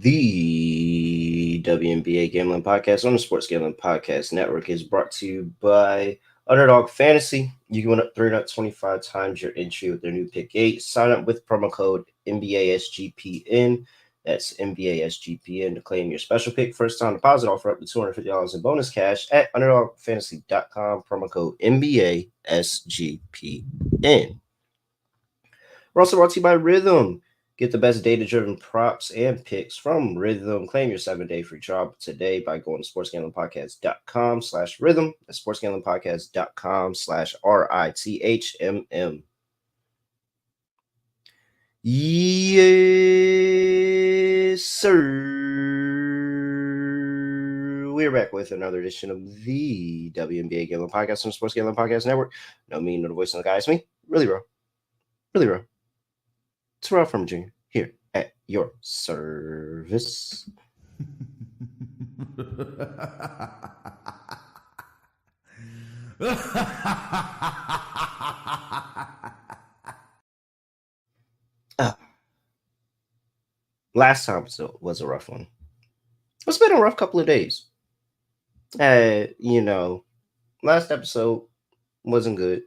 The WNBA Gambling Podcast on the Sports Gambling Podcast Network is brought to you by Underdog Fantasy. You can win up 325 times your entry with their new Pick 8. Sign up with promo code NBASGPN. That's NBASGPN to claim your special pick. First time deposit offer up to $250 in bonus cash at UnderdogFantasy.com. Promo code NBASGPN. We're also brought to you by Rhythm. Get the best data-driven props and picks from Rhythm. Claim your 7-day free trial today by going to sportsgamblingpodcast.com/rhythm. That's sportsgamblingpodcast.com/RITHMM. Yes, sir. We're back with another edition of the WNBA Gambling Podcast on the Sports Gambling Podcast Network. No me, no the voice, no the guy. It's me, really, bro. Terrell Furman Jr. here at your service. Last time was a rough one. It's been a rough couple of days. Last episode wasn't good.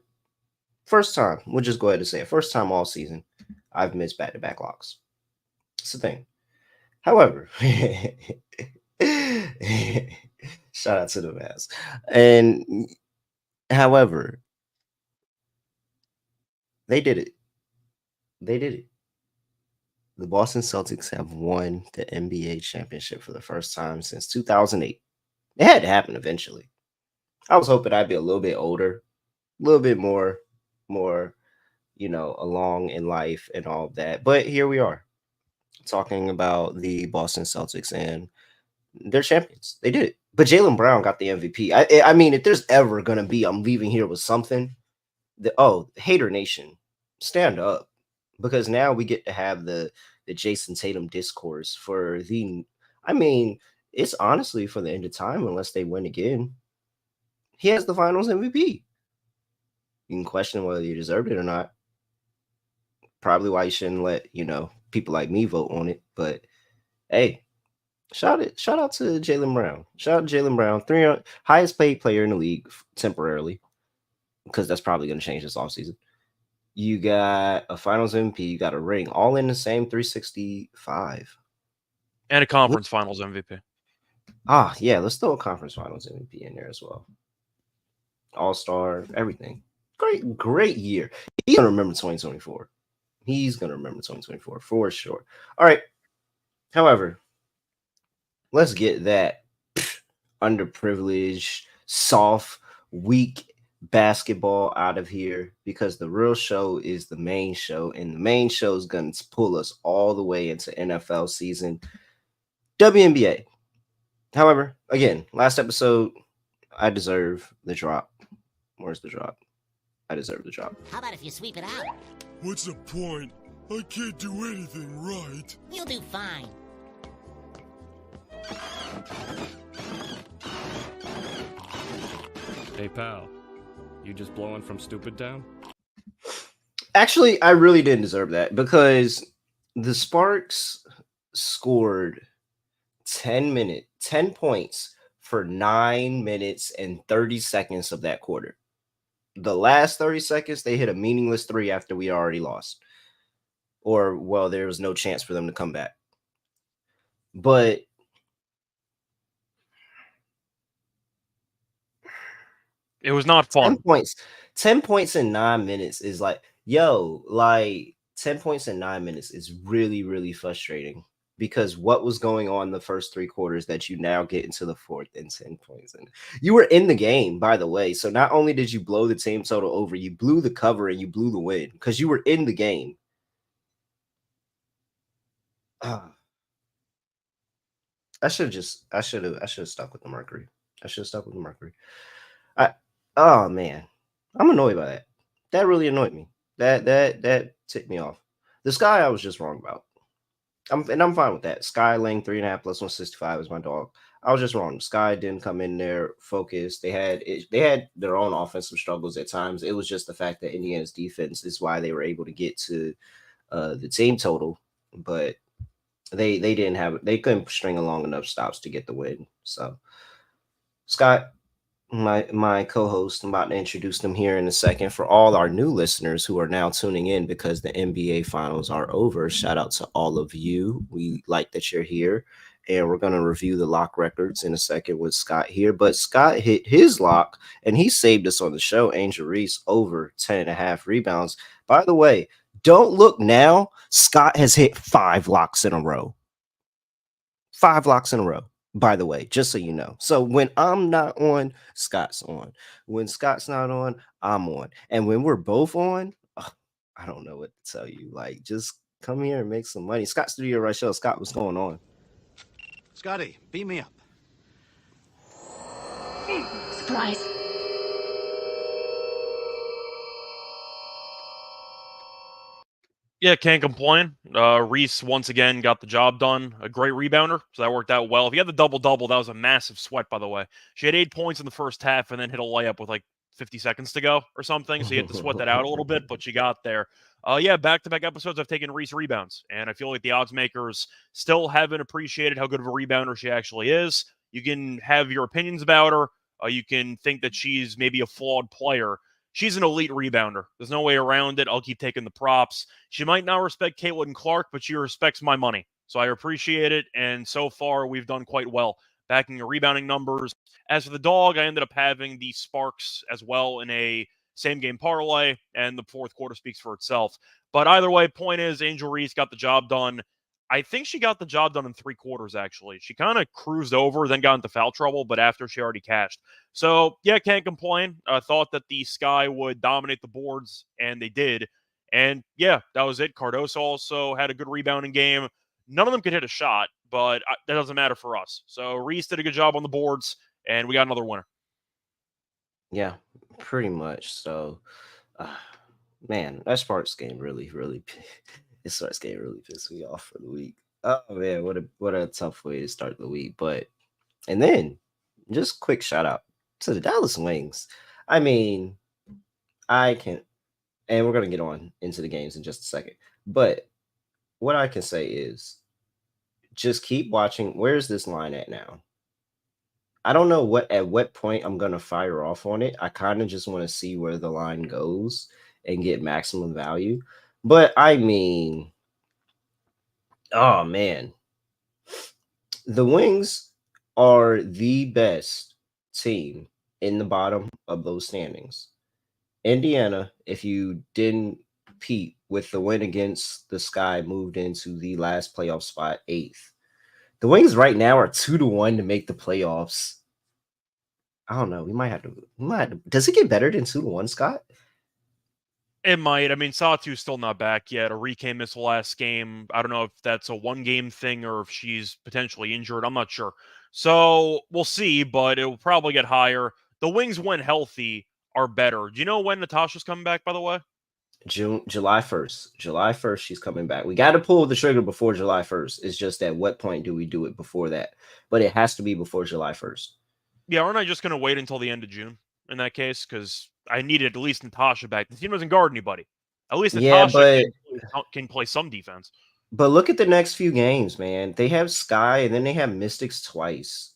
First time, we'll just go ahead and say it. First time all season, I've missed back-to-back locks. It's the thing. However, shout out to the Mavs. And however, they did it. The Boston Celtics have won the NBA championship for the first time since 2008. It had to happen eventually. I was hoping I'd be a little bit older, a little bit more, along in life and all of that. But here we are talking about the Boston Celtics and they're champions. They did it. But Jaylen Brown got the MVP. I mean, if there's ever going to be, I'm leaving here with something. Hater Nation, stand up. Because now we get to have the Jason Tatum discourse for it's honestly for the end of time unless they win again. He has the finals MVP. You can question whether you deserved it or not. Probably why you shouldn't let, people like me vote on it. But hey, shout out to Jaylen Brown. Shout out to Jaylen Brown, highest paid player in the league temporarily, because that's probably going to change this offseason. You got a finals MVP, you got a ring, all in the same 365. And a conference finals MVP. Yeah, let's throw a conference finals MVP in there as well. All-star, everything. Great year. He's going to remember 2024. He's going to remember 2024 for sure. All right. However, let's get that underprivileged, soft, weak basketball out of here, because the real show is the main show, and the main show is going to pull us all the way into NFL season, WNBA. However, again, last episode, I deserve the drop. Where's the drop? I deserve the drop. How about if you sweep it out? What's the point? I can't do anything right. You'll do fine. Hey, pal. You just blowing from stupid down? Actually, I really didn't deserve that, because the Sparks scored 10 points for 9 minutes and 30 seconds of that quarter. The last 30 seconds, they hit a meaningless three after we already lost. Or, well, there was no chance for them to come back. But it was not fun. 10 points in 9 minutes is 10 points in 9 minutes is really, really frustrating, because what was going on the first three quarters that you now get into the fourth and 10 points. And you were in the game, by the way. So not only did you blow the team total over, you blew the cover and you blew the win, because you were in the game. I should have stuck with the Mercury. Oh man, I'm annoyed by that. That really annoyed me. That ticked me off. The Sky, I was just wrong about. I'm fine with that. Sky laying 3.5 plus 165 is my dog. I was just wrong. Sky didn't come in there focused. They had their own offensive struggles at times. It was just the fact that Indiana's defense is why they were able to get to the team total. But They couldn't string along enough stops to get the win. So Scott, my co-host, I'm about to introduce them here in a second. For all our new listeners who are now tuning in because the NBA finals are over, shout out to all of you. We like that you're here, and we're going to review the lock records in a second with Scott here. But Scott hit his lock, and he saved us on the show. Angel Reese over 10.5 rebounds. By the way, don't look now. Scott has hit 5 locks in a row. 5 locks in a row, by the way, just so you know. So when I'm not on, Scott's on. When Scott's not on, I'm on. And when we're both on, I don't know what to tell you. Like, just come here and make some money. Scott Studio Reichel. Scott, what's going on? Scotty, beat me up. Surprise. Yeah, can't complain. Reese once again got the job done. A great rebounder, so that worked out well. If you had the double-double, that was a massive sweat, by the way. She had 8 points in the first half and then hit a layup with like 50 seconds to go or something, so you had to sweat that out a little bit, but she got there. Yeah, back-to-back episodes, I've taken Reese rebounds, and I feel like the odds makers still haven't appreciated how good of a rebounder she actually is. You can have your opinions about her. You can think that she's maybe a flawed player. She's an elite rebounder. There's no way around it. I'll keep taking the props. She might not respect Caitlin Clark, but she respects my money. So I appreciate it. And so far, we've done quite well backing the rebounding numbers. As for the dog, I ended up having the Sparks as well in a same game parlay, and the fourth quarter speaks for itself. But either way, point is, Angel Reese got the job done. I think she got the job done in 3 quarters, actually. She kind of cruised over, then got into foul trouble, but after she already cashed. So, yeah, can't complain. I thought that the Sky would dominate the boards, and they did. And, yeah, that was it. Cardoso also had a good rebounding game. None of them could hit a shot, but that doesn't matter for us. So, Reese did a good job on the boards, and we got another winner. Yeah, pretty much. So, man, that Sparks game really this Sparks game really pissed me off for the week. Oh man, what a tough way to start the week. But and then just quick shout out to the Dallas Wings. I mean, I can, and we're gonna get on into the games in just a second. But what I can say is just keep watching. Where's this line at now? I don't know at what point I'm gonna fire off on it. I kind of just want to see where the line goes and get maximum value. But I mean, oh man, the Wings are the best team in the bottom of those standings. Indiana, if you didn't peep with the win against the Sky, moved into the last playoff spot, 8th. The Wings right now are 2-1 to make the playoffs. I don't know. We might have to. Does it get better than 2-1, Scott? It might. I mean, Satu's still not back yet. Arike missed the last game. I don't know if that's a 1-game thing or if she's potentially injured. I'm not sure. So we'll see, but it will probably get higher. The Wings, when healthy, are better. Do you know when Natasha's coming back, by the way? July 1st. July 1st, she's coming back. We got to pull the trigger before July 1st. It's just at what point do we do it before that? But it has to be before July 1st. Yeah, aren't I just going to wait until the end of June in that case? Because I needed at least Natasha back. The team doesn't guard anybody. At least Natasha can play some defense. But look at the next few games, man. They have Sky and then they have Mystics twice.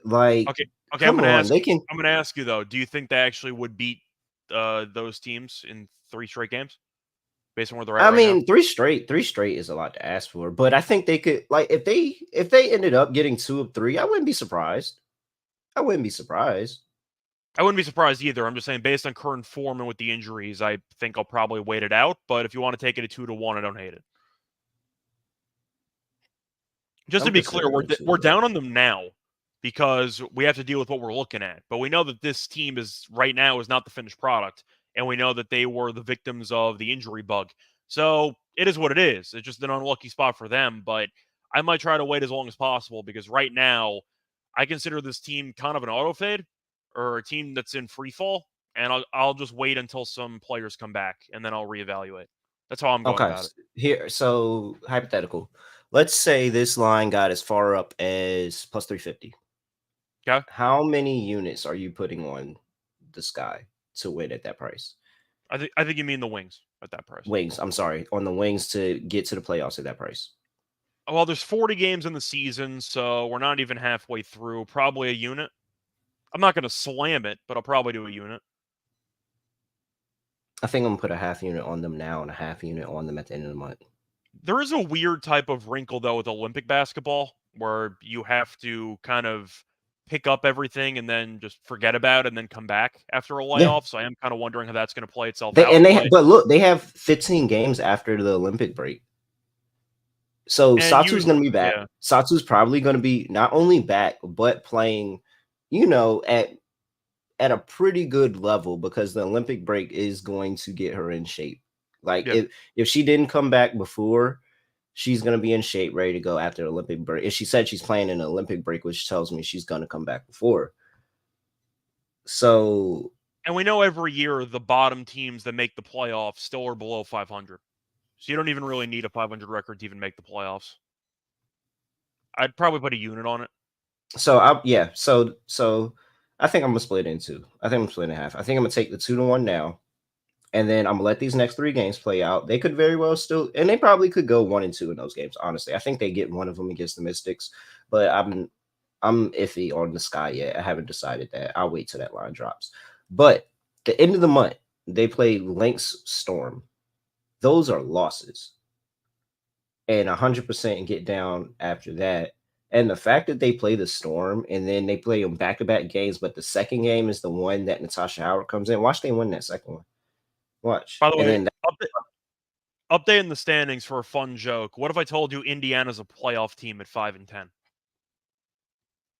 Like, okay. I'm going to ask you though. Do you think they actually would beat those teams in 3 straight games, based on where they're at? I mean, 3 straight is a lot to ask for. But I think they could, like, if they ended up getting 2 of 3, I wouldn't be surprised. I wouldn't be surprised either. I'm just saying, based on current form and with the injuries, I think I'll probably wait it out. But if you want to take it at 2-1, I don't hate it. Just to be clear, we're down on them now because we have to deal with what we're looking at. But we know that this team is not the finished product, and we know that they were the victims of the injury bug. So it is what it is. It's just an unlucky spot for them. But I might try to wait as long as possible because right now, I consider this team kind of an auto fade or a team that's in free fall, and I'll just wait until some players come back, and then I'll reevaluate. That's how I'm going about it. Here, so hypothetical. Let's say this line got as far up as plus 350. Okay. How many units are you putting on the Sky to win at that price? I think you mean the Wings at that price. Wings, I'm sorry. On the Wings to get to the playoffs at that price. Well, there's 40 games in the season, so we're not even halfway through. Probably a unit. I'm not going to slam it, but I'll probably do a unit. I think I'm gonna put a half unit on them now and a half unit on them at the end of the month. There is a weird type of wrinkle, though, with Olympic basketball, where you have to kind of pick up everything and then just forget about it and then come back after a layoff. So I am kind of wondering how that's going to play itself out. But look, they have 15 games after the Olympic break. So Satu's going to be back. Yeah. Satu's probably going to be not only back, but playing, at a pretty good level, because the Olympic break is going to get her in shape. Like if she didn't come back before, she's going to be in shape, ready to go after the Olympic break. If she said she's playing in an Olympic break, which tells me she's going to come back before. So, and we know every year the bottom teams that make the playoffs still are below 500. So you don't even really need a 500 record to even make the playoffs. I'd probably put a unit on it. So So I think I'm gonna split it in two. I think I'm splitting in half. I think I'm gonna take the 2-1 now, and then I'm gonna let these next 3 games play out. They could very well still, and they probably could go 1-2 in those games. Honestly, I think they get one of them against the Mystics, but I'm iffy on the Sky yet. I haven't decided that. I'll wait till that line drops. But the end of the month, they play Lynx Storm. Those are losses, and 100% get down after that. And the fact that they play the Storm and then they play them back-to-back games, but the second game is the one that Natasha Howard comes in. Watch they win that second one. Watch. By the way, update in the standings for a fun joke. What if I told you Indiana's a playoff team at 5-10?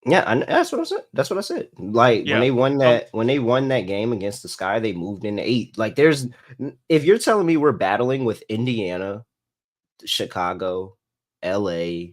Yeah, that's what I said. That's what I said. Like when they won that game against the Sky, they moved into 8. Like if you're telling me we're battling with Indiana, Chicago, LA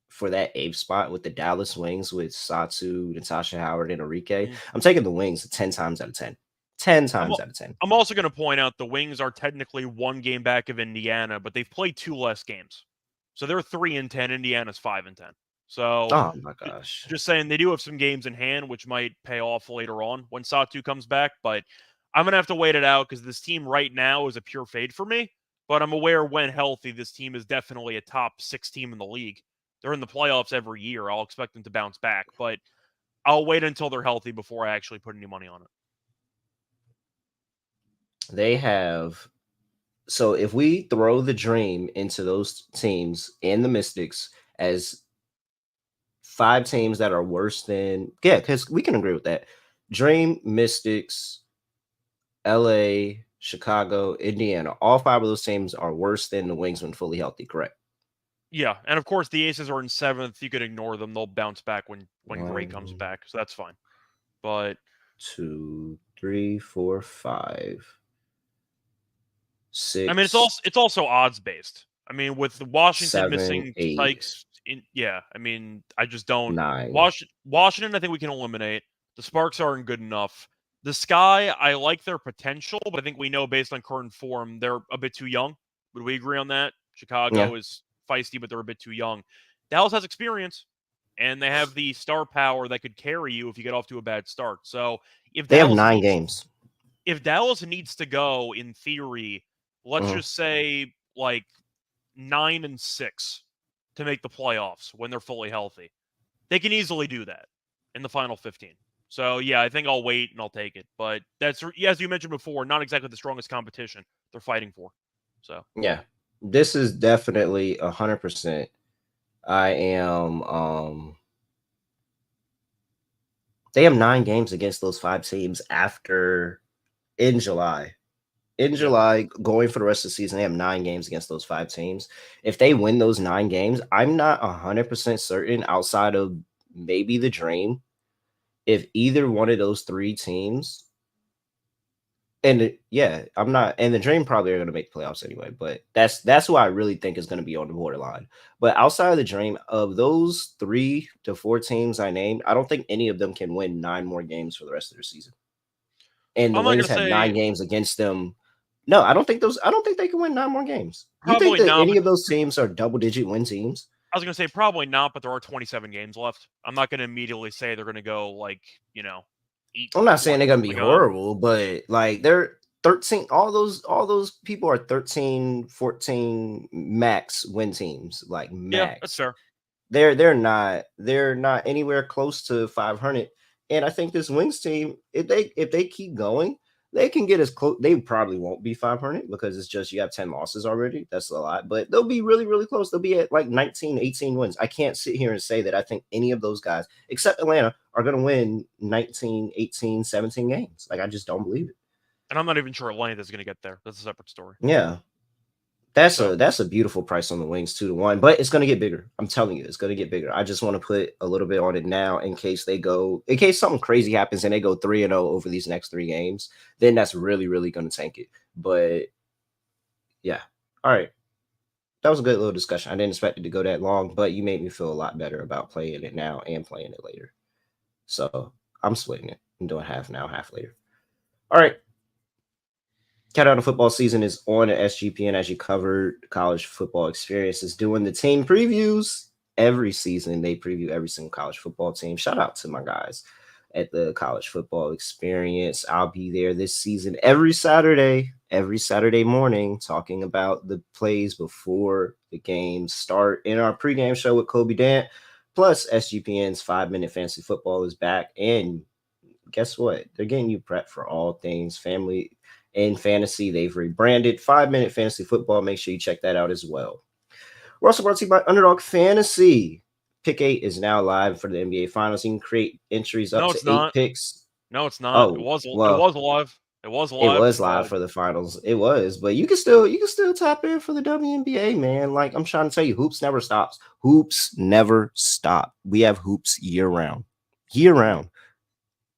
for that 8th spot with the Dallas Wings with Satu, Natasha Howard, and Enrique, I'm taking the Wings 10 times out of 10. 10 times out of 10. I'm also going to point out the Wings are technically 1 game back of Indiana, but they've played 2 less games. So they're 3-10. Indiana's 5-10. So, oh my gosh. Just saying, they do have some games in hand, which might pay off later on when Satu comes back. But I'm going to have to wait it out because this team right now is a pure fade for me. But I'm aware when healthy, this team is definitely a top 6 team in the league. They're in the playoffs every year. I'll expect them to bounce back. But I'll wait until they're healthy before I actually put any money on it. They have. So if we throw the Dream into those teams and the Mystics as 5 teams that are worse than, because we can agree with that. Dream, Mystics, LA, Chicago, Indiana, all 5 of those teams are worse than the Wings when fully healthy, correct? Yeah, and of course the Aces are in 7th. You could ignore them; they'll bounce back when Gray comes back, so that's fine. But 2, 3, 4, 5, 6. I mean, it's also odds based. I mean, with Washington 7, missing 8, Sykes, I mean, I just don't. 9. Washington, I think we can eliminate. The Sparks aren't good enough. The Sky, I like their potential, but I think we know based on current form they're a bit too young. Would we agree on that? Chicago is feisty, but they're a bit too young. Dallas has experience, and they have the star power that could carry you if you get off to a bad start. So if they have 9 games, if Dallas needs to go, in theory, let's just say like 9-6 to make the playoffs when they're fully healthy, they can easily do that in the final 15. So yeah, I think I'll wait and I'll take it. But that's, as you mentioned before, not exactly the strongest competition they're fighting for. So yeah. This is definitely 100%. I am. They have 9 games against those 5 teams in July. In July, going for the rest of the season, they have 9 games against those 5 teams. If they win those 9 games, I'm not 100% certain, outside of maybe the Dream, if either one of those 3 teams. And I'm not, and the Dream probably are going to make the playoffs anyway, but that's who I really think is going to be on the borderline. But outside of the Dream, of those 3 to 4 teams I named, I don't think any of them can win 9 more games for the rest of their season. And the Wings have 9 games against them. No, I don't think they can win 9 more games. You think that any of those teams are double-digit win teams? I was going to say probably not, but there are 27 games left. I'm not going to immediately say they're going to go 8. I'm not saying they're going to be horrible, but like they're 13, all those people are 13, 14 max win teams, like Yeah, that's max. fair. They're not anywhere close to 500. And I think this Wings team, if they keep going, they can get as close. They probably won't be 500 because it's just you have 10 losses already. That's a lot, but they'll be really, really close. They'll be at like 19, 18 wins. I can't sit here and say that I think any of those guys, except Atlanta, are going to win 19, 18, 17 games. Like, I just don't believe it. And I'm not even sure Atlanta is going to get there. That's a separate story. Yeah. That's a beautiful price on the Wings, 2-1, but it's going to get bigger. I'm telling you, it's going to get bigger. I just want to put a little bit on it now in case something crazy happens and they go 3-0 over these next 3 games. Then that's really, really going to tank it. But yeah, all right, that was a good little discussion. I didn't expect it to go that long, but you made me feel a lot better about playing it now and playing it later. So I'm splitting it. I'm doing half now, half later. All right. Countdown to football season is on at SGPN, as you covered college football experiences, doing the team previews every season. They preview every single college football team. Shout out to my guys at the college football experience. I'll be there this season every Saturday morning, talking about the plays before the games start in our pregame show with Kobe Dant. Plus, SGPN's 5-Minute Fantasy Football is back. And guess what? They're getting you prepped for all things family and fantasy. They've rebranded 5-Minute Fantasy Football. Make sure you check that out as well. We're also brought to you by Underdog Fantasy. Pick 8 is now live for the NBA Finals. You can create entries up to 8 picks. No, it's not. Oh, it was live. It was live. It was live for the finals. It was, but you can still tap in for the WNBA, man. Like, I'm trying to tell you, hoops never stops. Hoops never stop. We have hoops year round.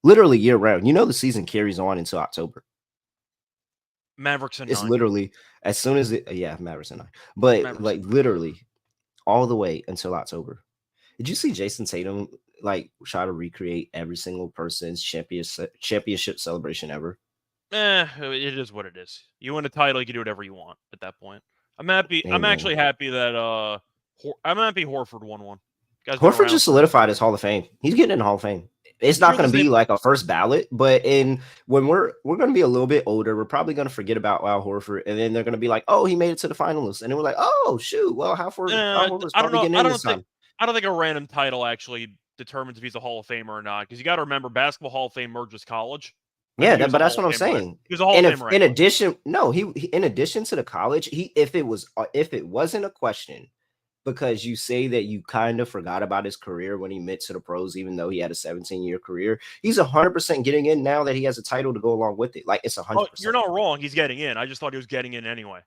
Literally year round. You know, the season carries on until October. Mavericks and it's 9. Literally as soon as Mavericks and 9, but Mavericks like literally all the way until October. Did you see Jason Tatum like try to recreate every single person's championship celebration ever? It is what it is. You win a title, you can do whatever you want at that point. I'm happy. I'm actually happy that I'm happy Horford won one. Horford just solidified his Hall of Fame. He's getting in the Hall of Fame. It's not going to be like a first ballot, but when we're going to be a little bit older, we're probably going to forget about Al Horford, and then they're going to be like, "Oh, he made it to the finalists," and then we're like, "Oh, shoot! Well, Al Horford's probably getting in this time." I don't think a random title actually determines if he's a Hall of Famer or not, because you got to remember, basketball Hall of Fame merges college. Yeah, but that's what I'm saying. He was a Hall of Famer. In addition, in addition to the college, if it wasn't a question, because you say that you kind of forgot about his career when he went to the pros, even though he had a 17-year career, he's 100% getting in now that he has a title to go along with it. Like, it's 100%. Oh, you're not wrong. He's getting in. I just thought he was getting in anyway.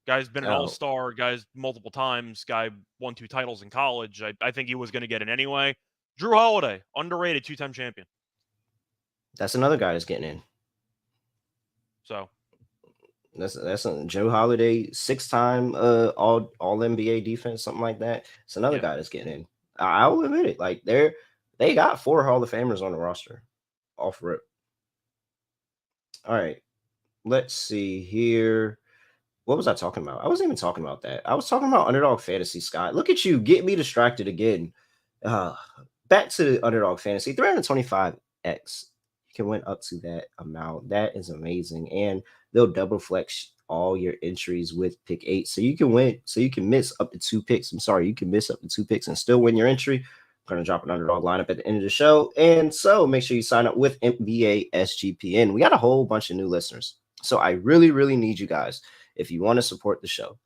Guy's been an all-star. Guy's multiple times. Guy won 2 titles in college. I think he was going to get in anyway. Drew Holiday, underrated 2-time champion. That's another guy that's getting in. So that's Joe Holiday, 6-time all NBA defense, something like that. It's another guy that's getting in. I'll admit it. Like, they got 4 Hall of Famers on the roster off rip. All right, let's see here. What was I talking about? I wasn't even talking about that. I was talking about Underdog Fantasy, Scott. Look at you, get me distracted again. Back to Underdog Fantasy, 325x. You can win up to that amount. That is amazing. And they'll double flex all your entries with pick 8. So you can win. So you can miss up to 2 picks. I'm sorry, you can miss up to 2 picks and still win your entry. I'm going to drop an underdog lineup at the end of the show. And so make sure you sign up with NBA SGPN. We got a whole bunch of new listeners. So I really, really need you guys. If you want to support the show,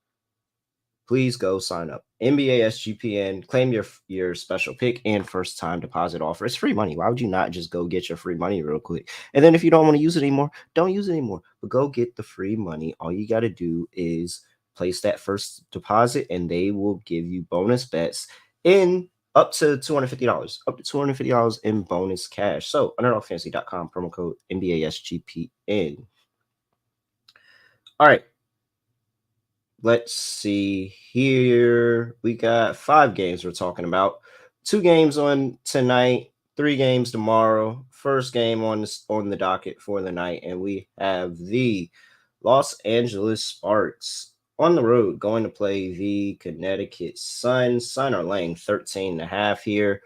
please go sign up. NBA SGPN, claim your special pick and first time deposit offer. It's free money. Why would you not just go get your free money real quick? And then if you don't want to use it anymore, don't use it anymore. But go get the free money. All you got to do is place that first deposit and they will give you bonus bets in up to $250. Up to $250 in bonus cash. So underdogfantasy.com, promo code NBA SGPN. All right. Let's see here. We got 5 games we're talking about. 2 games on tonight, 3 games tomorrow. First game on the docket for the night, and we have the Los Angeles Sparks on the road going to play the Connecticut Sun. Sun are laying 13.5 here.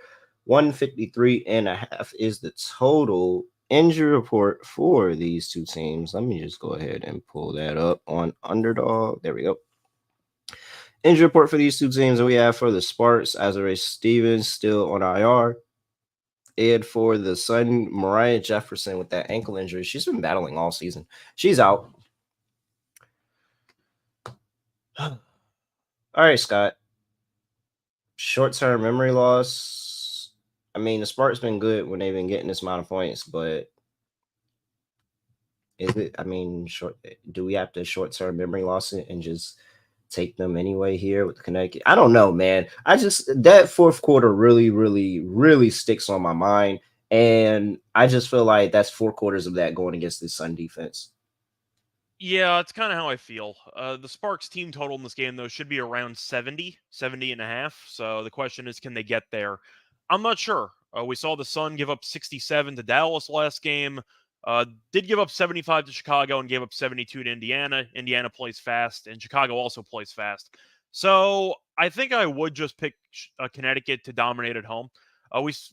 153.5 is the total. injury report for these two teams. Let me just go ahead and pull that up on Underdog. There we go. Injury report for these two teams that we have for the Sparks, Azariah Stevens still on IR. And for the Sun, Mariah Jefferson with that ankle injury. She's been battling all season. She's out. All right, Scott. Short-term memory loss. I mean, the Sparks been good when they've been getting this amount of points, but is it? I mean, do we have to short-term memory loss it and just take them anyway here with Connecticut? I don't know, man. That fourth quarter really, really, really sticks on my mind, and I just feel like that's 4 quarters of that going against this Sun defense. Yeah, it's kind of how I feel. The Sparks team total in this game, though, should be around 70 and a half. So the question is, can they get there? I'm not sure. We saw the Sun give up 67 to Dallas last game. Did give up 75 to Chicago and gave up 72 to Indiana. Indiana plays fast, and Chicago also plays fast. So I think I would just pick Connecticut to dominate at home.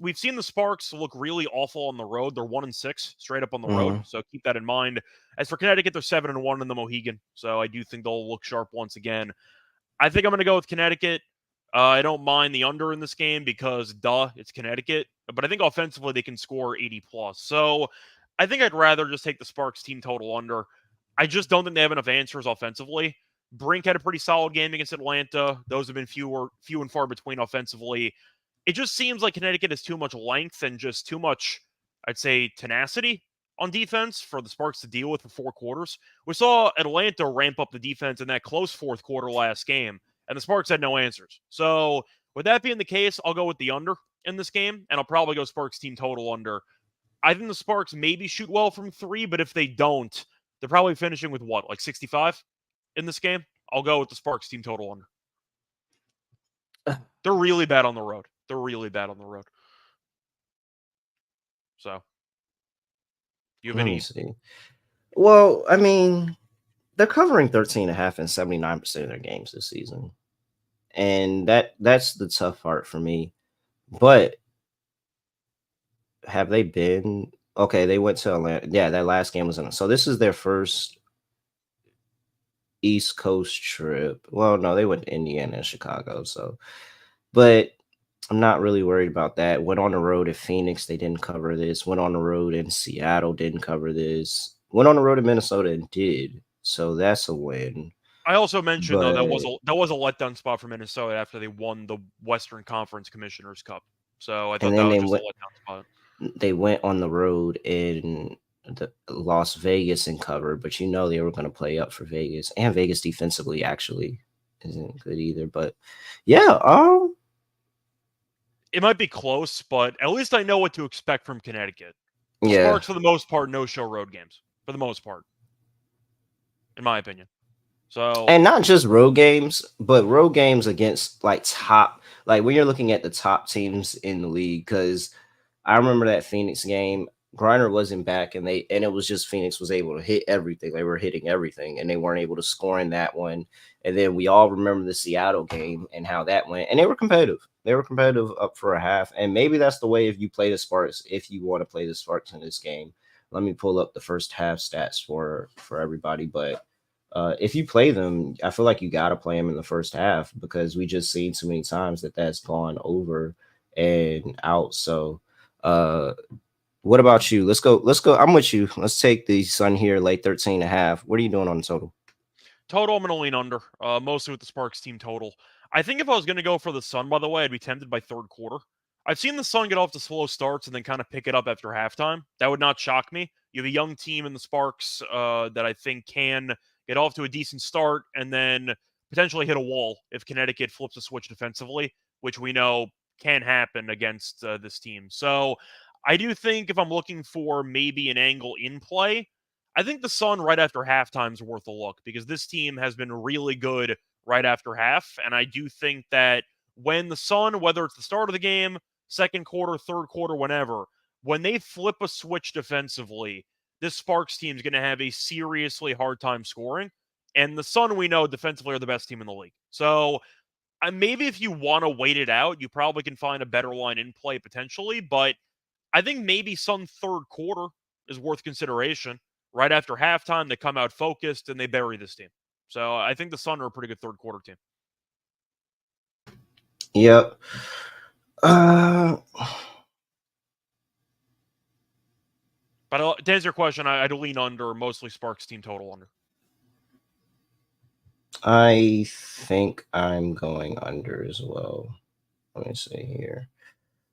We've seen the Sparks look really awful on the road. They're 1-6 straight up on the road, so keep that in mind. As for Connecticut, they're 7-1 in the Mohegan, so I do think they'll look sharp once again. I think I'm going to go with Connecticut. I don't mind the under in this game because, it's Connecticut. But I think offensively they can score 80 plus. So I think I'd rather just take the Sparks team total under. I just don't think they have enough answers offensively. Brink had a pretty solid game against Atlanta. Those have been few and far between offensively. It just seems like Connecticut has too much length and just too much, I'd say, tenacity on defense for the Sparks to deal with for 4 quarters. We saw Atlanta ramp up the defense in that close fourth quarter last game, and the Sparks had no answers. So with that being the case, I'll go with the under in this game, and I'll probably go Sparks team total under. I think the Sparks maybe shoot well from 3, but if they don't, they're probably finishing with what, like 65 in this game? I'll go with the Sparks team total under. They're really bad on the road. So, you have any? See. Well, I mean, they're covering 13.5 in 79% of their games this season. And that's the tough part for me. But have they been okay? They went to Atlanta. Yeah, that last game was in. So this is their first East Coast trip. Well, no, they went to Indiana and Chicago. So, but I'm not really worried about that. Went on the road at Phoenix, they didn't cover this. Went on the road in Seattle, didn't cover this. Went on the road in Minnesota and did. So that's a win. I also mentioned though that was a letdown spot for Minnesota after they won the Western Conference Commissioners Cup. So I thought that was just a letdown spot. They went on the road in Las Vegas and covered, but you know they were going to play up for Vegas, and Vegas defensively actually isn't good either. But yeah, it might be close, but at least I know what to expect from Connecticut. Yeah, Sparks for the most part no-show road games for the most part, in my opinion. So, and not just road games, but road games against like when you're looking at the top teams in the league. Because I remember that Phoenix game, Griner wasn't back, and it was just Phoenix was able to hit everything. They were hitting everything, and they weren't able to score in that one. And then we all remember the Seattle game and how that went, and they were competitive. They were competitive up for a half, and maybe that's the way if you play the Sparks, if you want to play the Sparks in this game. Let me pull up the first half stats for everybody, but if you play them, I feel like you got to play them in the first half because we just seen too many times that's gone over and out. So, what about you? Let's go. I'm with you. Let's take the Sun here, late 13.5. What are you doing on the total? Total, I'm going to lean under, mostly with the Sparks team total. I think if I was going to go for the Sun, by the way, I'd be tempted by third quarter. I've seen the Sun get off to slow starts and then kind of pick it up after halftime. That would not shock me. You have a young team in the Sparks that I think can get off to a decent start and then potentially hit a wall if Connecticut flips a switch defensively, which we know can happen against this team. So I do think if I'm looking for maybe an angle in play, I think the Sun right after halftime is worth a look because this team has been really good right after half. And I do think that when the Sun, whether it's the start of the game, second quarter, third quarter, whenever, when they flip a switch defensively, this Sparks team is going to have a seriously hard time scoring. And the Sun, we know, defensively are the best team in the league. So maybe if you want to wait it out, you probably can find a better line in play potentially. But I think maybe Sun third quarter is worth consideration. Right after halftime, they come out focused and they bury this team. So I think the Sun are a pretty good third quarter team. Yep. But to answer your question, I'd lean under, mostly Sparks team total under. I think I'm going under as well. Let me see here.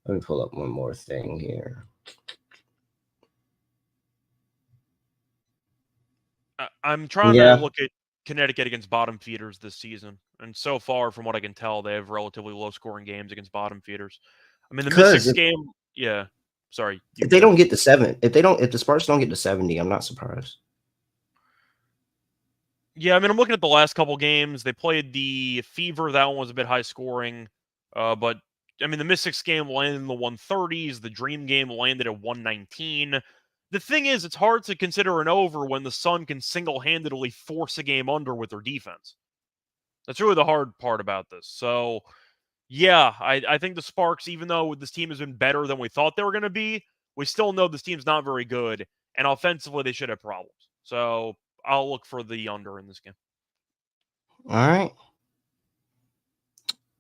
Let me pull up one more thing here. I'm trying to look at Connecticut against bottom feeders this season. And so far, from what I can tell, they have relatively low-scoring games against bottom feeders. I mean, the Mystics game, yeah. Sorry. If they don't get to 7, if the Sparks don't get to 70, I'm not surprised. Yeah, I mean, I'm looking at the last couple games. They played the Fever. That one was a bit high scoring. But, I mean, the Mystics game landed in the 130s. The Dream game landed at 119. The thing is, it's hard to consider an over when the Sun can single-handedly force a game under with their defense. That's really the hard part about this. So, yeah, I think the Sparks, even though this team has been better than we thought they were going to be, we still know this team's not very good. And offensively, they should have problems. So, I'll look for the under in this game. All right.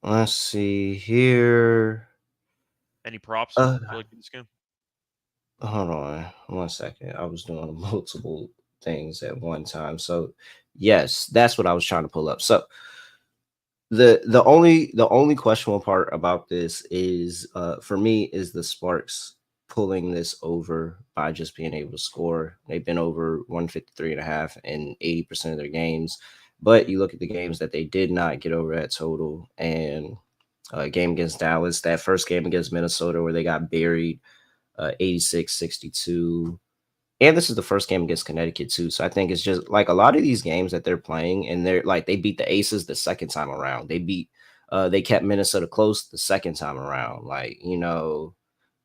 Let's see here. Any props for this game? Hold on 1 second. I was doing multiple things at one time. So, yes, that's what I was trying to pull up. So, the only questionable part about this is for me is the Sparks pulling this over by just being able to score. They've been over 153.5 in 80% of their games, but you look at the games that they did not get over that total, and game against Dallas, that first game against Minnesota where they got buried 86-62. And this is the first game against Connecticut too. So I think it's just like a lot of these games that they're playing, and they're like they beat the Aces the second time around. They kept Minnesota close the second time around. Like, you know,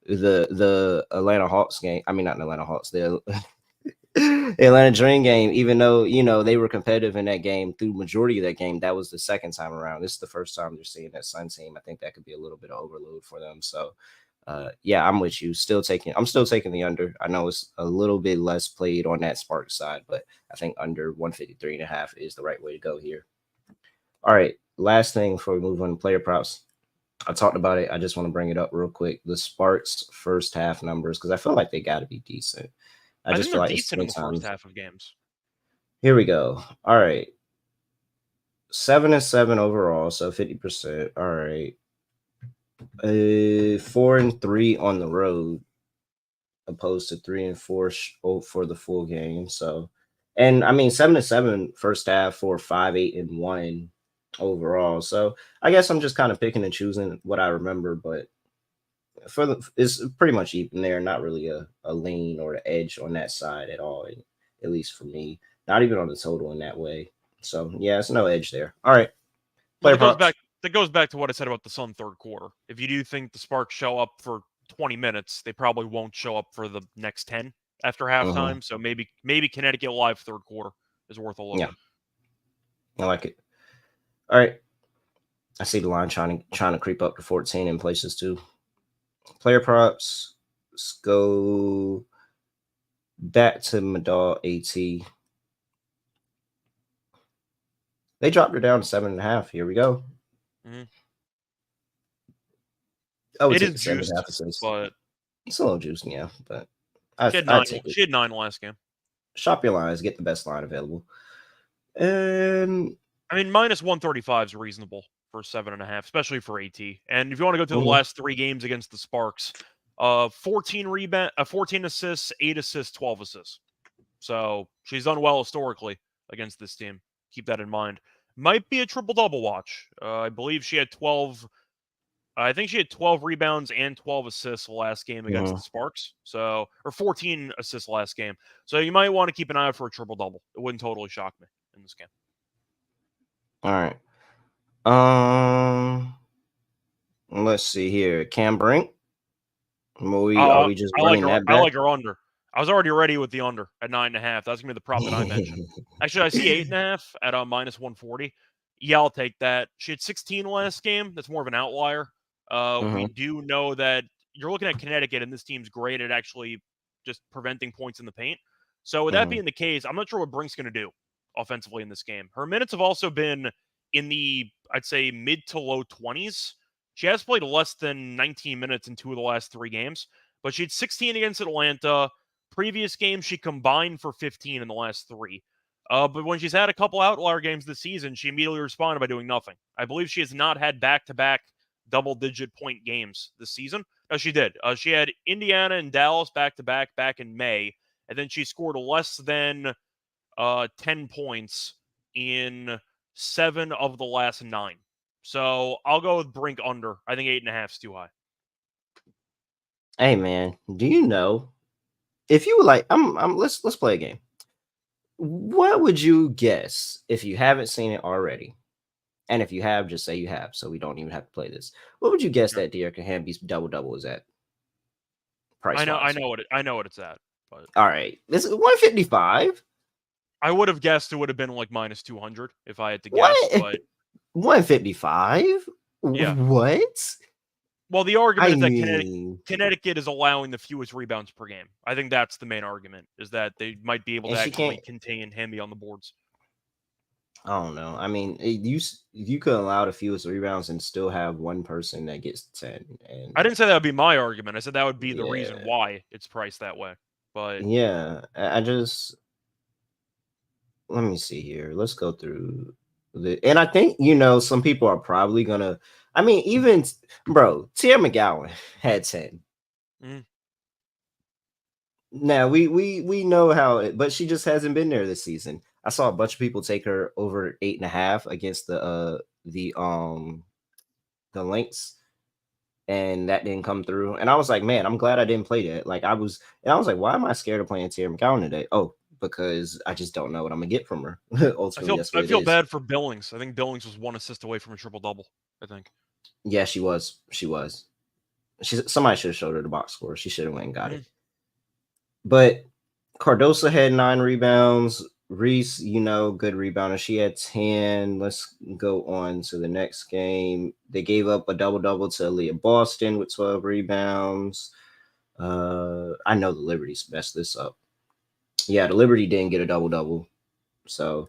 the Atlanta Hawks game. I mean, not the Atlanta Hawks, the Atlanta Dream game, even though, you know, they were competitive in that game through majority of that game, that was the second time around. This is the first time they're seeing that Sun team. I think that could be a little bit of overload for them. So yeah, I'm with you. I'm still taking the under. I know it's a little bit less played on that Spark side, but I think under 153.5 is the right way to go here. All right, last thing before we move on to player props. I talked about it. I just want to bring it up real quick. The Sparks first half numbers, because I feel like they got to be decent. I just think feel they're like decent in the first half of games. Here we go. All right. 7-7 overall, so 50%. All right. 4-3 on the road, opposed to 3-4 for the full game. So, and I mean 7-7 first half for 5-8-1 overall. So I guess I'm just kind of picking and choosing what I remember, but it's pretty much even there. Not really a lean or an edge on that side at all, at least for me. Not even on the total in that way. So yeah, it's no edge there. All right. That goes back to what I said about the Sun third quarter. If you do think the Sparks show up for 20 minutes, they probably won't show up for the next 10 after halftime. So maybe Connecticut live third quarter is worth a look. Yeah, I like it. All right. I see the line trying to creep up to 14 in places too. Player props. Let's go back to my dog AT. They dropped her down to 7.5. Here we go. Mm-hmm. It is juiced, but it's a little juiced, yeah. But she had 9 last game. Shop your lines, get the best line available. And I mean, minus 135 is reasonable for 7.5, especially for AT. And if you want to go through the last 3 games against the Sparks, 14 assists, 8 assists, 12 assists. So she's done well historically against this team. Keep that in mind. Might be a triple-double watch. I believe she had 12. I think she had 12 rebounds and 12 assists last game against the Sparks. So, or 14 assists last game. So you might want to keep an eye out for a triple-double. It wouldn't totally shock me in this game. All right. Let's see here. Cam Brink. Are we just running that back? I like her under. I was already ready with the under at 9.5. That's gonna be the prop that I mentioned. Actually, I see 8.5 at minus 140. Yeah, I'll take that. She had 16 last game. That's more of an outlier. We do know that you're looking at Connecticut, and this team's great at actually just preventing points in the paint. So with that being the case, I'm not sure what Brink's going to do offensively in this game. Her minutes have also been in the, I'd say, mid to low 20s. She has played less than 19 minutes in 2 of the last 3 games, but she had 16 against Atlanta. Previous games, she combined for 15 in the last 3. But when she's had a couple outlier games this season, she immediately responded by doing nothing. I believe she has not had back-to-back double-digit point games this season. No, she did. She had Indiana and Dallas back-to-back back in May, and then she scored less than 10 points in 7 of the last 9. So I'll go with Brink under. I think 8.5 is too high. Hey man, do you know if you would like? Let's play a game. What would you guess if you haven't seen it already? And if you have, just say you have, so we don't even have to play this. What would you guess that De'Arica Hamby's double-double is at? Price. I know what it's at. But all right, this is 155. I would have guessed it would have been like minus 200 if I had to guess. But 155. Yeah. What? Well, the argument is that Connecticut is allowing the fewest rebounds per game. I think that's the main argument, is that they might be able to actually contain Hamby on the boards. I don't know. I mean, you could allow the fewest rebounds and still have one person that gets 10. And I didn't say that would be my argument. I said that would be the reason why it's priced that way. But yeah, I just let me see here. Let's go through and I think some people are probably gonna. I mean, even bro, Tia McGowan had 10. Now we know how, but she just hasn't been there this season. I saw a bunch of people take her over 8.5 against the Lynx, and that didn't come through. And I was like, man, I'm glad I didn't play that. Like I was like, why am I scared of playing Tia McGowan today? Oh, because I just don't know what I'm gonna get from her. Ultimately, I feel bad for Billings. I think Billings was 1 assist away from a triple-double, I think. Yeah, she was. Somebody should have showed her the box score. She should have went and got it. But Cardoso had 9 rebounds. Reese, good rebounder. She had 10. Let's go on to the next game. They gave up a double-double to Aaliyah Boston with 12 rebounds. I know the Liberties messed this up. Yeah, the Liberty didn't get a double-double. So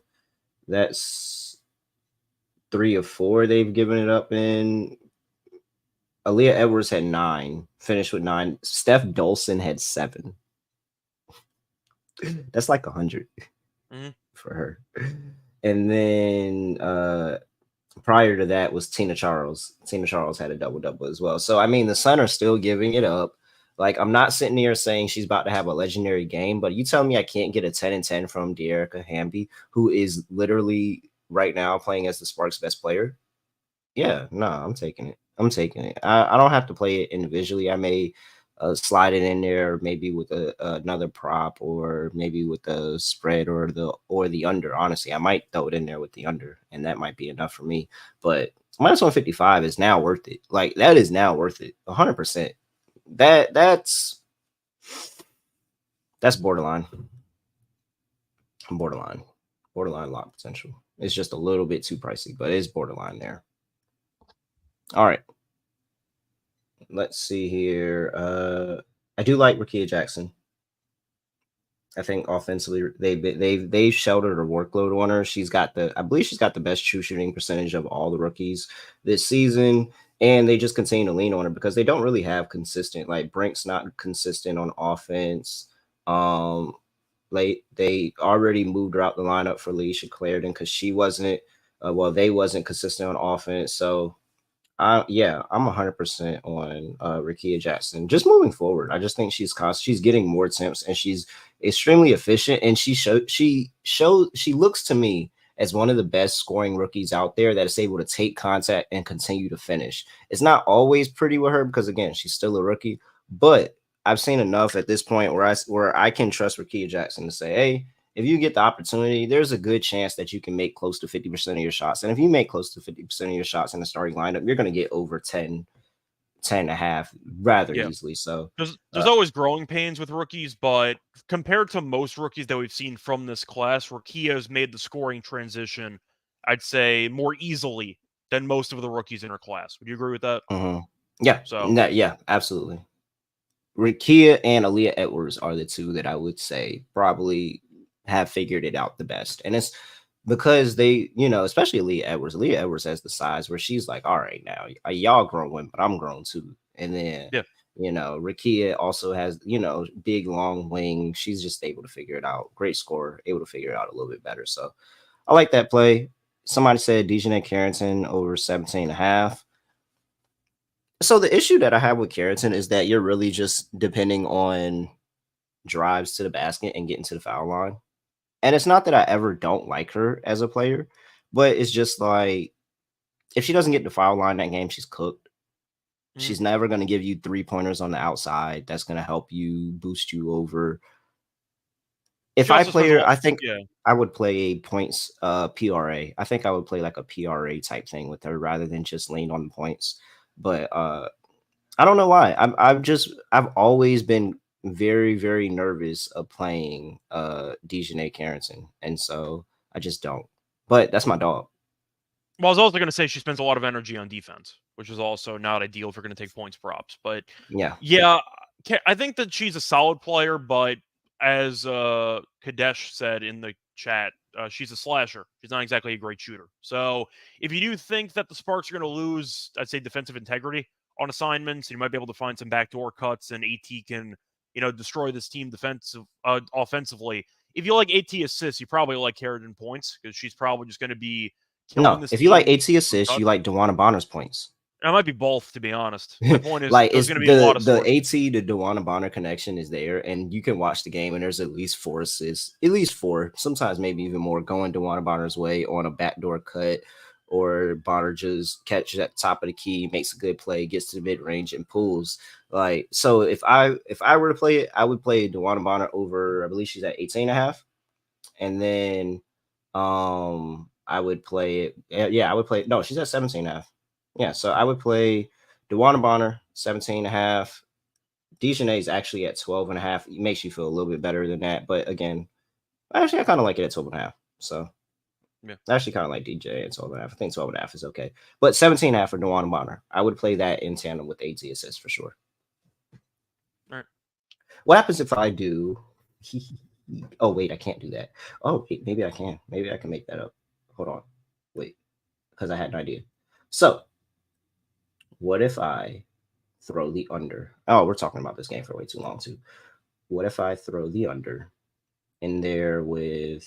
that's 3 of 4 they've given it up in. Aaliyah Edwards had 9, finished with 9. Steph Dolson had 7. That's like 100 for her. And then prior to that was Tina Charles. Tina Charles had a double-double as well. So, I mean, the Sun are still giving it up. Like, I'm not sitting here saying she's about to have a legendary game, but you tell me I can't get a 10 and 10 from De'Arica Hamby, who is literally right now playing as the Sparks' best player. Yeah, no, I'm taking it. I don't have to play it individually. I may slide it in there, maybe with another prop, or maybe with the spread or the under. Honestly, I might throw it in there with the under, and that might be enough for me. But minus 155 is now worth it. Like, that is now worth it, 100%. That's borderline lock potential. It's just a little bit too pricey, but it's borderline there. All right, let's see here. I do like Rickea Jackson. I think offensively they've sheltered her workload on her. I believe she's got the best true shooting percentage of all the rookies this season. And they just continue to lean on her because they don't really have consistent, like Brink's not consistent on offense. They already moved her out the lineup for Leisha Clarendon because she wasn't, they wasn't consistent on offense. So I'm 100% on Rickea Jackson. Just moving forward, I just think she's getting more attempts and she's extremely efficient. And she looks to me as one of the best scoring rookies out there that is able to take contact and continue to finish. It's not always pretty with her because, again, she's still a rookie, but I've seen enough at this point where I can trust Rickea Jackson to say, hey, if you get the opportunity, there's a good chance that you can make close to 50% of your shots. And if you make close to 50% of your shots in the starting lineup, you're going to get over 10 and a half rather easily. So there's always growing pains with rookies, but compared to most rookies that we've seen from this class, Rickea has made the scoring transition, I'd say, more easily than most of the rookies in her class. Would you agree with that? Yeah. So yeah, absolutely. Rakia and Aaliyah Edwards are the two that I would say probably have figured it out the best. And it's because they, especially Aaliyah Edwards. Aaliyah Edwards has the size where she's like, all right, now y'all growing, but I'm grown too. And then, Yeah. Rakia also has, big, long wing. She's just able to figure it out. Great scorer, able to figure it out a little bit better. So I like that play. Somebody said Dejanay Carrington over 17.5. So the issue that I have with Carrington is that you're really just depending on drives to the basket and getting to the foul line. And it's not that I ever don't like her as a player, but it's just like if she doesn't get the foul line that game, she's cooked. She's never going to give you 3-pointers on the outside. That's going to help you boost you over. If I play her, I think I would play a points PRA. I think I would play like a PRA type thing with her rather than just lean on the points. But I don't know why. I've always been very, very nervous of playing Dejanay Carrington, and so I just don't. But that's my dog. Well, I was also going to say she spends a lot of energy on defense, which is also not ideal if you're going to take points props. But yeah, I think that she's a solid player, but as Kadesh said in the chat, she's a slasher. She's not exactly a great shooter. So if you do think that the Sparks are going to lose, I'd say defensive integrity on assignments, you might be able to find some backdoor cuts, and AT can, destroy this team offensively. If you like AT assists, you probably like Carrington points because she's probably just going to be killing this if you like AT assists, cuts. you like DeWanna Bonner's points. It might be both, to be honest. My point is, like there's going to be a lot of the AT to DeWanna Bonner connection is there, and you can watch the game, and there's at least 4 assists, at least 4, sometimes maybe even more, going DeWanna Bonner's way on a backdoor cut, or Bonner just catches at the top of the key, makes a good play, gets to the mid range, and pulls. Like, so if I were to play it, I would play DeWanna Bonner over. I believe she's at 18.5, and then I would play it. Yeah, I would play. No, she's at 17.5. Yeah, so I would play DeWanna Bonner 17.5. Dejanay is actually at 12.5. It makes you feel a little bit better than that, but again, actually I kind of like it at 12.5. So yeah, I actually kind of like DJ at 12.5. I think 12.5 is okay, but 17.5 for DeWanna Bonner. I would play that in tandem with AT assists for sure. All right. What happens if I do? Oh wait, I can't do that. Oh wait, maybe I can. Maybe I can make that up. Hold on. Wait, because I had an idea. So what if I throw the under? Oh, we're talking about this game for way too long too. What if I throw the under in there with,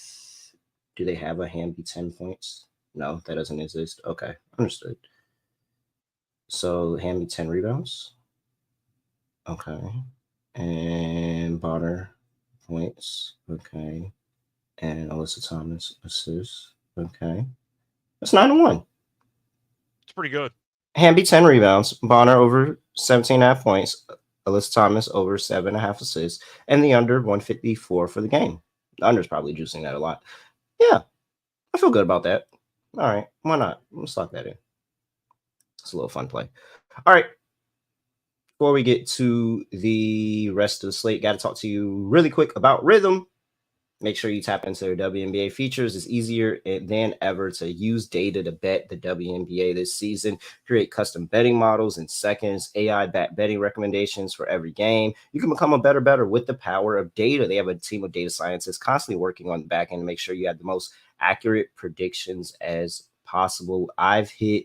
do they have a Hamby 10 points? No, that doesn't exist. Okay, understood. So Hamby 10 rebounds. Okay. And Bonner points. Okay. And Alyssa Thomas assists. Okay. That's 9-1. It's pretty good. Hamby 10 rebounds, Bonner over 17.5 points, Alyssa Thomas over 7.5 assists, and the under 154 for the game. The under is probably juicing that a lot. Yeah, I feel good about that. All right, why not? Let's lock that in. It's a little fun play. All right. Before we get to the rest of the slate, got to talk to you really quick about Rhythm. Make sure you tap into their WNBA features. It's easier than ever to use data to bet the WNBA this season. Create custom betting models in seconds, AI-backed betting recommendations for every game. You can become a better bettor with the power of data. They have a team of data scientists constantly working on the back end to make sure you have the most accurate predictions as possible. I've hit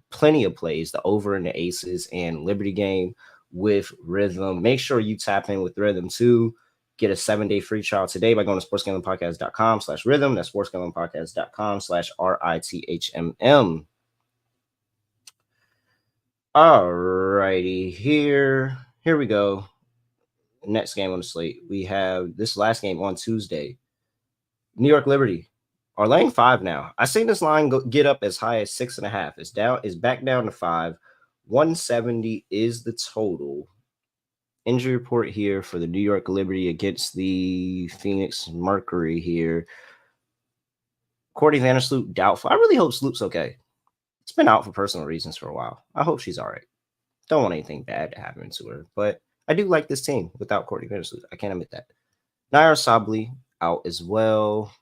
plenty of plays, the over and the aces and Liberty game with Rhythm. Make sure you tap in with Rhythm too. Get a 7-day free trial today by going to sportsgamblingpodcast.com/rhythm. That's sportsgamblingpodcast.com/RITHMM. All righty, here we go. Next game on the slate. We have this last game on Tuesday. New York Liberty are laying 5 now. I seen this line get up as high as 6.5. It's back down to 5. 170 is the total. Injury report here for the New York Liberty against the Phoenix Mercury here. Courtney Vandersloot, doubtful. I really hope Sloop's okay. It's been out for personal reasons for a while. I hope she's all right. Don't want anything bad to happen to her, but I do like this team without Courtney Vandersloot. I can't admit that. Naira Sabli out as well.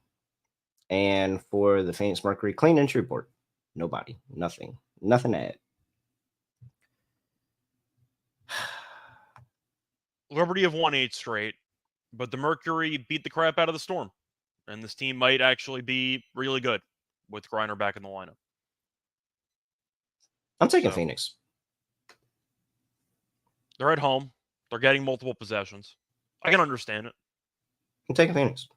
And for the Phoenix Mercury, clean injury report. Nobody. Nothing to add. Liberty have won 8 straight, but the Mercury beat the crap out of the Storm. And this team might actually be really good with Griner back in the lineup. I'm taking Phoenix. They're at home. They're getting multiple possessions. I can understand it. I'm taking Phoenix.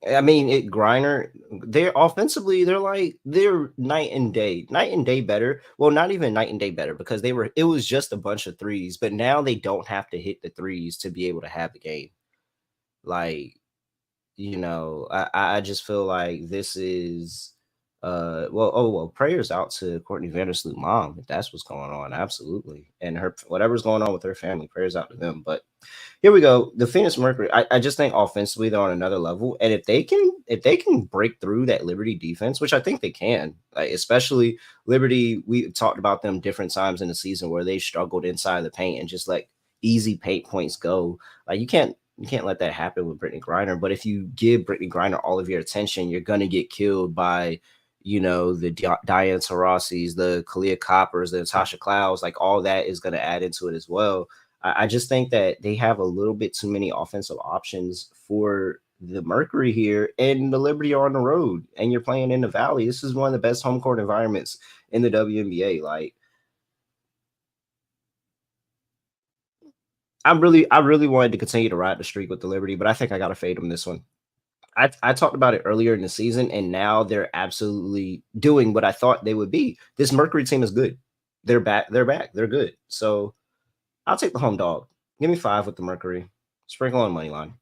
I mean, Griner, they're offensively, they're night and day better. Well, not even night and day better because it was just a bunch of threes, but now they don't have to hit the threes to be able to have the game. Like, I just feel like this is prayers out to Courtney Vandersloot mom if that's what's going on. Absolutely. And her whatever's going on with her family, prayers out to them. But here we go. The Phoenix Mercury, I just think offensively they're on another level. And if they can break through that Liberty defense, which I think they can, like, especially Liberty, we talked about them different times in the season where they struggled inside the paint and just let easy paint points go. Like you can't let that happen with Brittany Griner. But if you give Brittany Griner all of your attention, you're gonna get killed by the Diane Taurasi's, the Kalia Coppers, the Natasha Clouds, like all that is going to add into it as well. I just think that they have a little bit too many offensive options for the Mercury here, and the Liberty are on the road, and you're playing in the Valley. This is one of the best home court environments in the WNBA. Like, I really wanted to continue to ride the streak with the Liberty, but I think I got to fade them this one. I talked about it earlier in the season, and now they're absolutely doing what I thought they would be. This Mercury team is good. They're back. They're good. So I'll take the home dog. Give me 5 with the Mercury. Sprinkle on money line.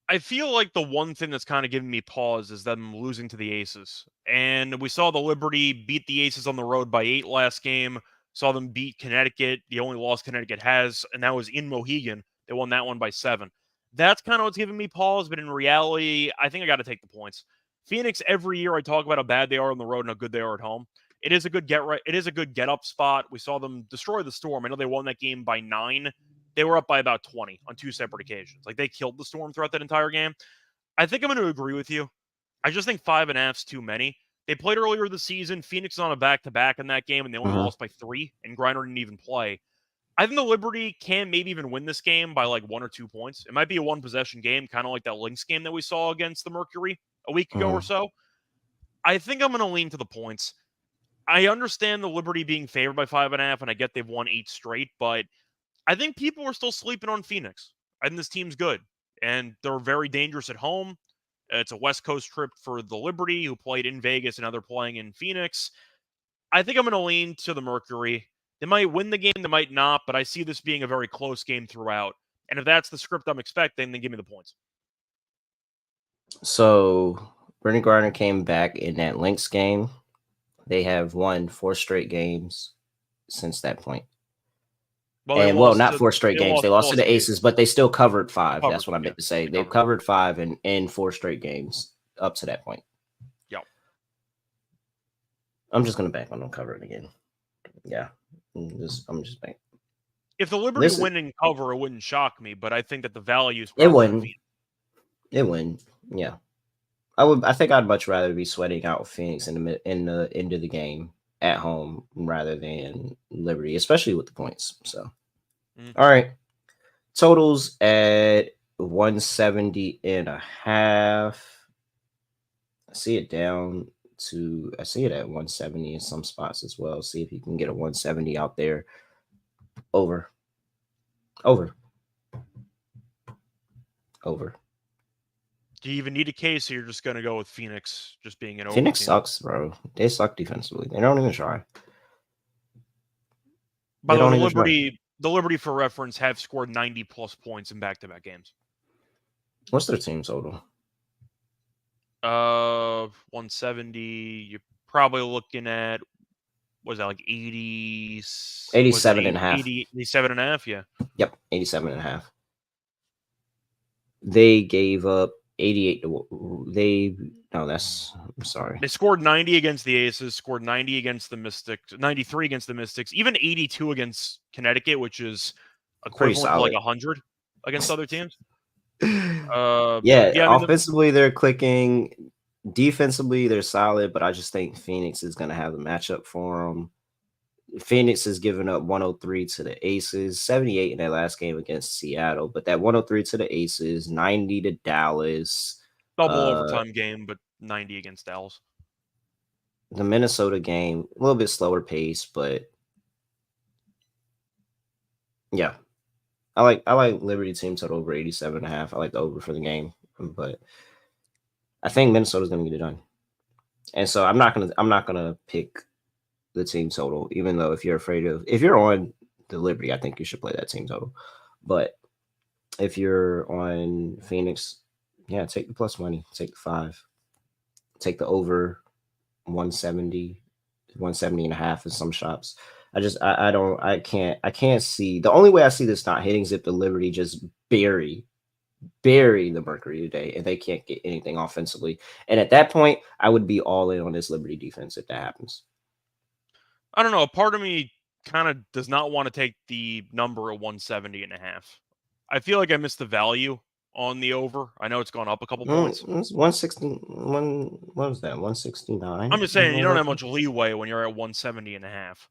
I feel like the one thing that's kind of giving me pause is them losing to the Aces. And we saw the Liberty beat the Aces on the road by 8 last game. Saw them beat Connecticut, the only loss Connecticut has, and that was in Mohegan. They won that one by 7. That's kind of what's giving me pause, but in reality, I think I got to take the points. Phoenix, every year I talk about how bad they are on the road and how good they are at home. It is a good get up spot. We saw them destroy the Storm. I know they won that game by 9. They were up by about 20 on 2 separate occasions. Like, they killed the Storm throughout that entire game. I think I'm going to agree with you. I just think 5.5's too many. They played earlier this season. Phoenix is on a back-to-back in that game, and they only lost by 3, and Griner didn't even play. I think the Liberty can maybe even win this game by like 1 or 2 points. It might be a 1-possession game, kind of like that Lynx game that we saw against the Mercury a week ago or so. I think I'm going to lean to the points. I understand the Liberty being favored by 5.5, and I get they've won 8 straight, but I think people are still sleeping on Phoenix. I think this team's good, and they're very dangerous at home. It's a West Coast trip for the Liberty, who played in Vegas and now they're playing in Phoenix. I think I'm going to lean to the Mercury. They might win the game, they might not, but I see this being a very close game throughout. And if that's the script I'm expecting, then give me the points. So, Brittany Griner came back in that Lynx game. They have won 4 straight games since that point. Not 4 straight games. They lost to the Aces, but they still covered 5. That's what I meant to say. They've covered 5 in 4 straight games up to that point. Yep. I'm just going to bank on them covering again. Yeah. I'm just bank. If the Liberty win and cover, it wouldn't shock me, but I think that the value is it wouldn't. It wouldn't. Yeah. I think I'd much rather be sweating out Phoenix in the end of the game at home rather than Liberty, especially with the points. So, All right. Totals at 170.5. I see it at 170 in some spots as well. See if you can get a 170 out there. Over. Do you even need a case, or you're just going to go with Phoenix just being an over? Phoenix sucks, bro. They suck defensively. They don't even try. By the way, the Liberty, for reference, have scored 90-plus points in back-to-back games. What's their team total? 170. You're probably looking at, what was that, like 80? 87.5. 87.5, yeah. Yep, 87.5. They gave up 88 I'm sorry. They scored 90 against the Aces, scored 90 against the Mystics, 93 against the Mystics, even 82 against Connecticut, which is equivalent to like 100 against other teams. Offensively they're clicking. Defensively they're solid, but I just think Phoenix is going to have the matchup for them. Phoenix has given up 103 to the Aces, 78 in that last game against Seattle, but that 103 to the Aces, 90 to Dallas. Double overtime game, but 90 against Dallas. The Minnesota game, a little bit slower pace, but yeah. I like Liberty team total over 87.5. I like the over for the game, but I think Minnesota's gonna get it done. And so I'm not gonna pick the team total, even though if you're on the Liberty, I think you should play that team total. But if you're on Phoenix, yeah, take the plus money, take the 5, take the over 170 and a half in some shops. I can't see. The only way I see this not hitting is if the Liberty just bury the Mercury today and they can't get anything offensively. And at that point, I would be all in on this Liberty defense if that happens. I don't know. A part of me kind of does not want to take the number at 170 and a half. I feel like I missed the value on the over. I know it's gone up a couple points. It's 160. What was that? 169. I'm just saying you don't have much leeway when you're at 170 and a half.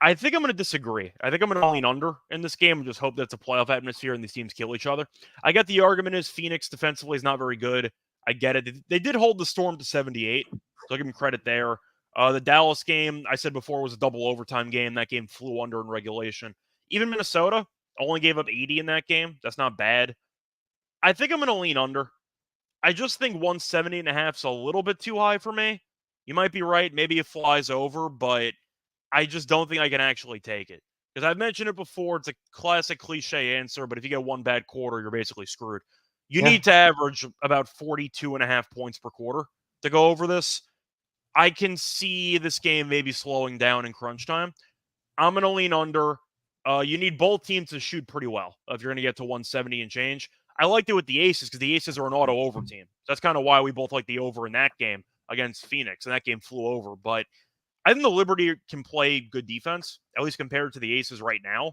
I think I'm going to disagree. I think I'm going to lean under in this game and just hope that's a playoff atmosphere and these teams kill each other. I get the argument is Phoenix defensively is not very good. I get it. They did hold the Storm to 78, so I'll give them credit there. The Dallas game, I said before, was a double overtime game. That game flew under in regulation. Even Minnesota only gave up 80 in that game. That's not bad. I think I'm going to lean under. I just think 170 and a half is a little bit too high for me. You might be right. Maybe it flies over, but I just don't think I can actually take it. Because I've mentioned it before. It's a classic cliche answer, but if you get one bad quarter, you're basically screwed. You need to average about 42.5 points per quarter to go over this. I can see this game maybe slowing down in crunch time. I'm going to lean under. You need both teams to shoot pretty well if you're going to get to 170 and change. I liked it with the Aces because the Aces are an auto over team. That's kind of why we both like the over in that game against Phoenix, and that game flew over. But I think the Liberty can play good defense, at least compared to the Aces right now.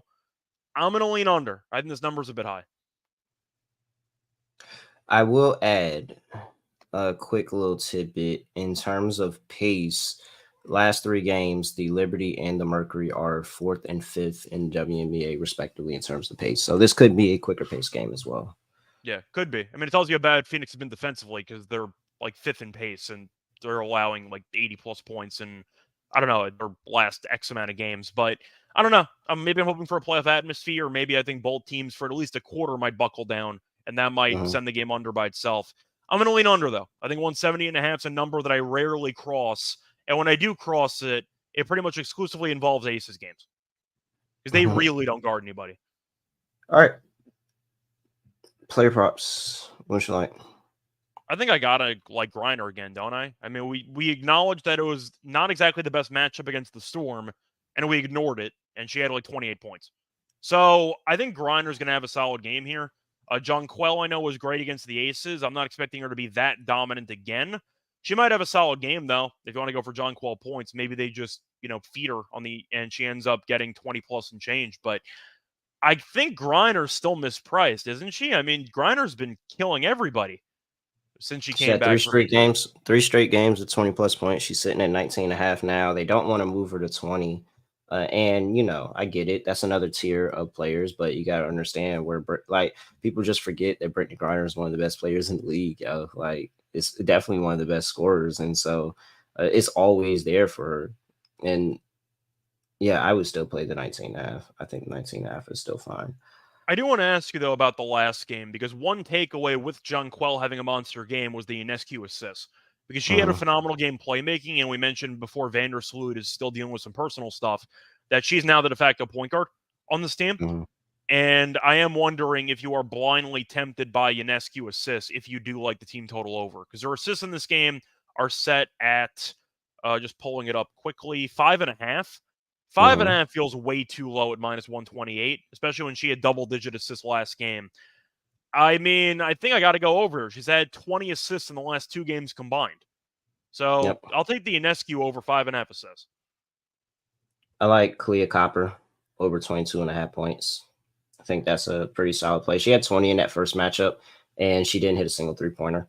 I'm going to lean under. I think this number's a bit high. I will add a quick little tidbit in terms of pace. Last 3 games, the Liberty and the Mercury are 4th and 5th in WNBA, respectively, in terms of pace. So this could be a quicker pace game as well. Yeah, could be. I mean, it tells you how bad Phoenix has been defensively because they're like 5th in pace and they're allowing like 80-plus points in, I don't know, their last X amount of games. But I don't know. Maybe I'm hoping for a playoff atmosphere, or maybe I think both teams for at least a quarter might buckle down, and that might send the game under by itself. I'm going to lean under, though. I think 170 and a half is a number that I rarely cross. And when I do cross it, it pretty much exclusively involves Aces games because they really don't guard anybody. All right. Player props. What you like? I think I got to like Griner again, don't I? I mean, we acknowledged that it was not exactly the best matchup against the Storm, and we ignored it, and she had like 28 points. So I think Griner's going to have a solid game here. Jonquel, I know, was great against the Aces. I'm not expecting her to be that dominant again. She might have a solid game, though. If you want to go for Jonquel points, maybe they just, feed her and she ends up getting 20-plus and change. But I think Griner's still mispriced, isn't she? I mean, Griner's been killing everybody since she came back. 3 straight games with 20-plus points. She's sitting at 19.5 now. They don't want to move her to 20. And, I get it. That's another tier of players, but you got to understand where, people just forget that Brittany Griner is one of the best players in the league. Like, it's definitely one of the best scorers. And so it's always there for her. And yeah, I would still play the 19.5. I think 19.5 is still fine. I do want to ask you, though, about the last game, because one takeaway with Jonquel having a monster game was the Ionescu assist. Because she had a phenomenal game playmaking, and we mentioned before Vandersloot is still dealing with some personal stuff, that she's now the de facto point guard on this team. And I am wondering if you are blindly tempted by Ionescu assists if you do like the team total over. Because her assists in this game are set at, just pulling it up quickly, 5.5. 5.5 feels way too low at minus 128, especially when she had double-digit assists last game. I mean, I think I got to go over her. She's had 20 assists in the last 2 games combined. So I'll take the Ionescu over 5.5 assists. I like Clea Copper over 22.5 points. I think that's a pretty solid play. She had 20 in that first matchup, and she didn't hit a single 3-pointer.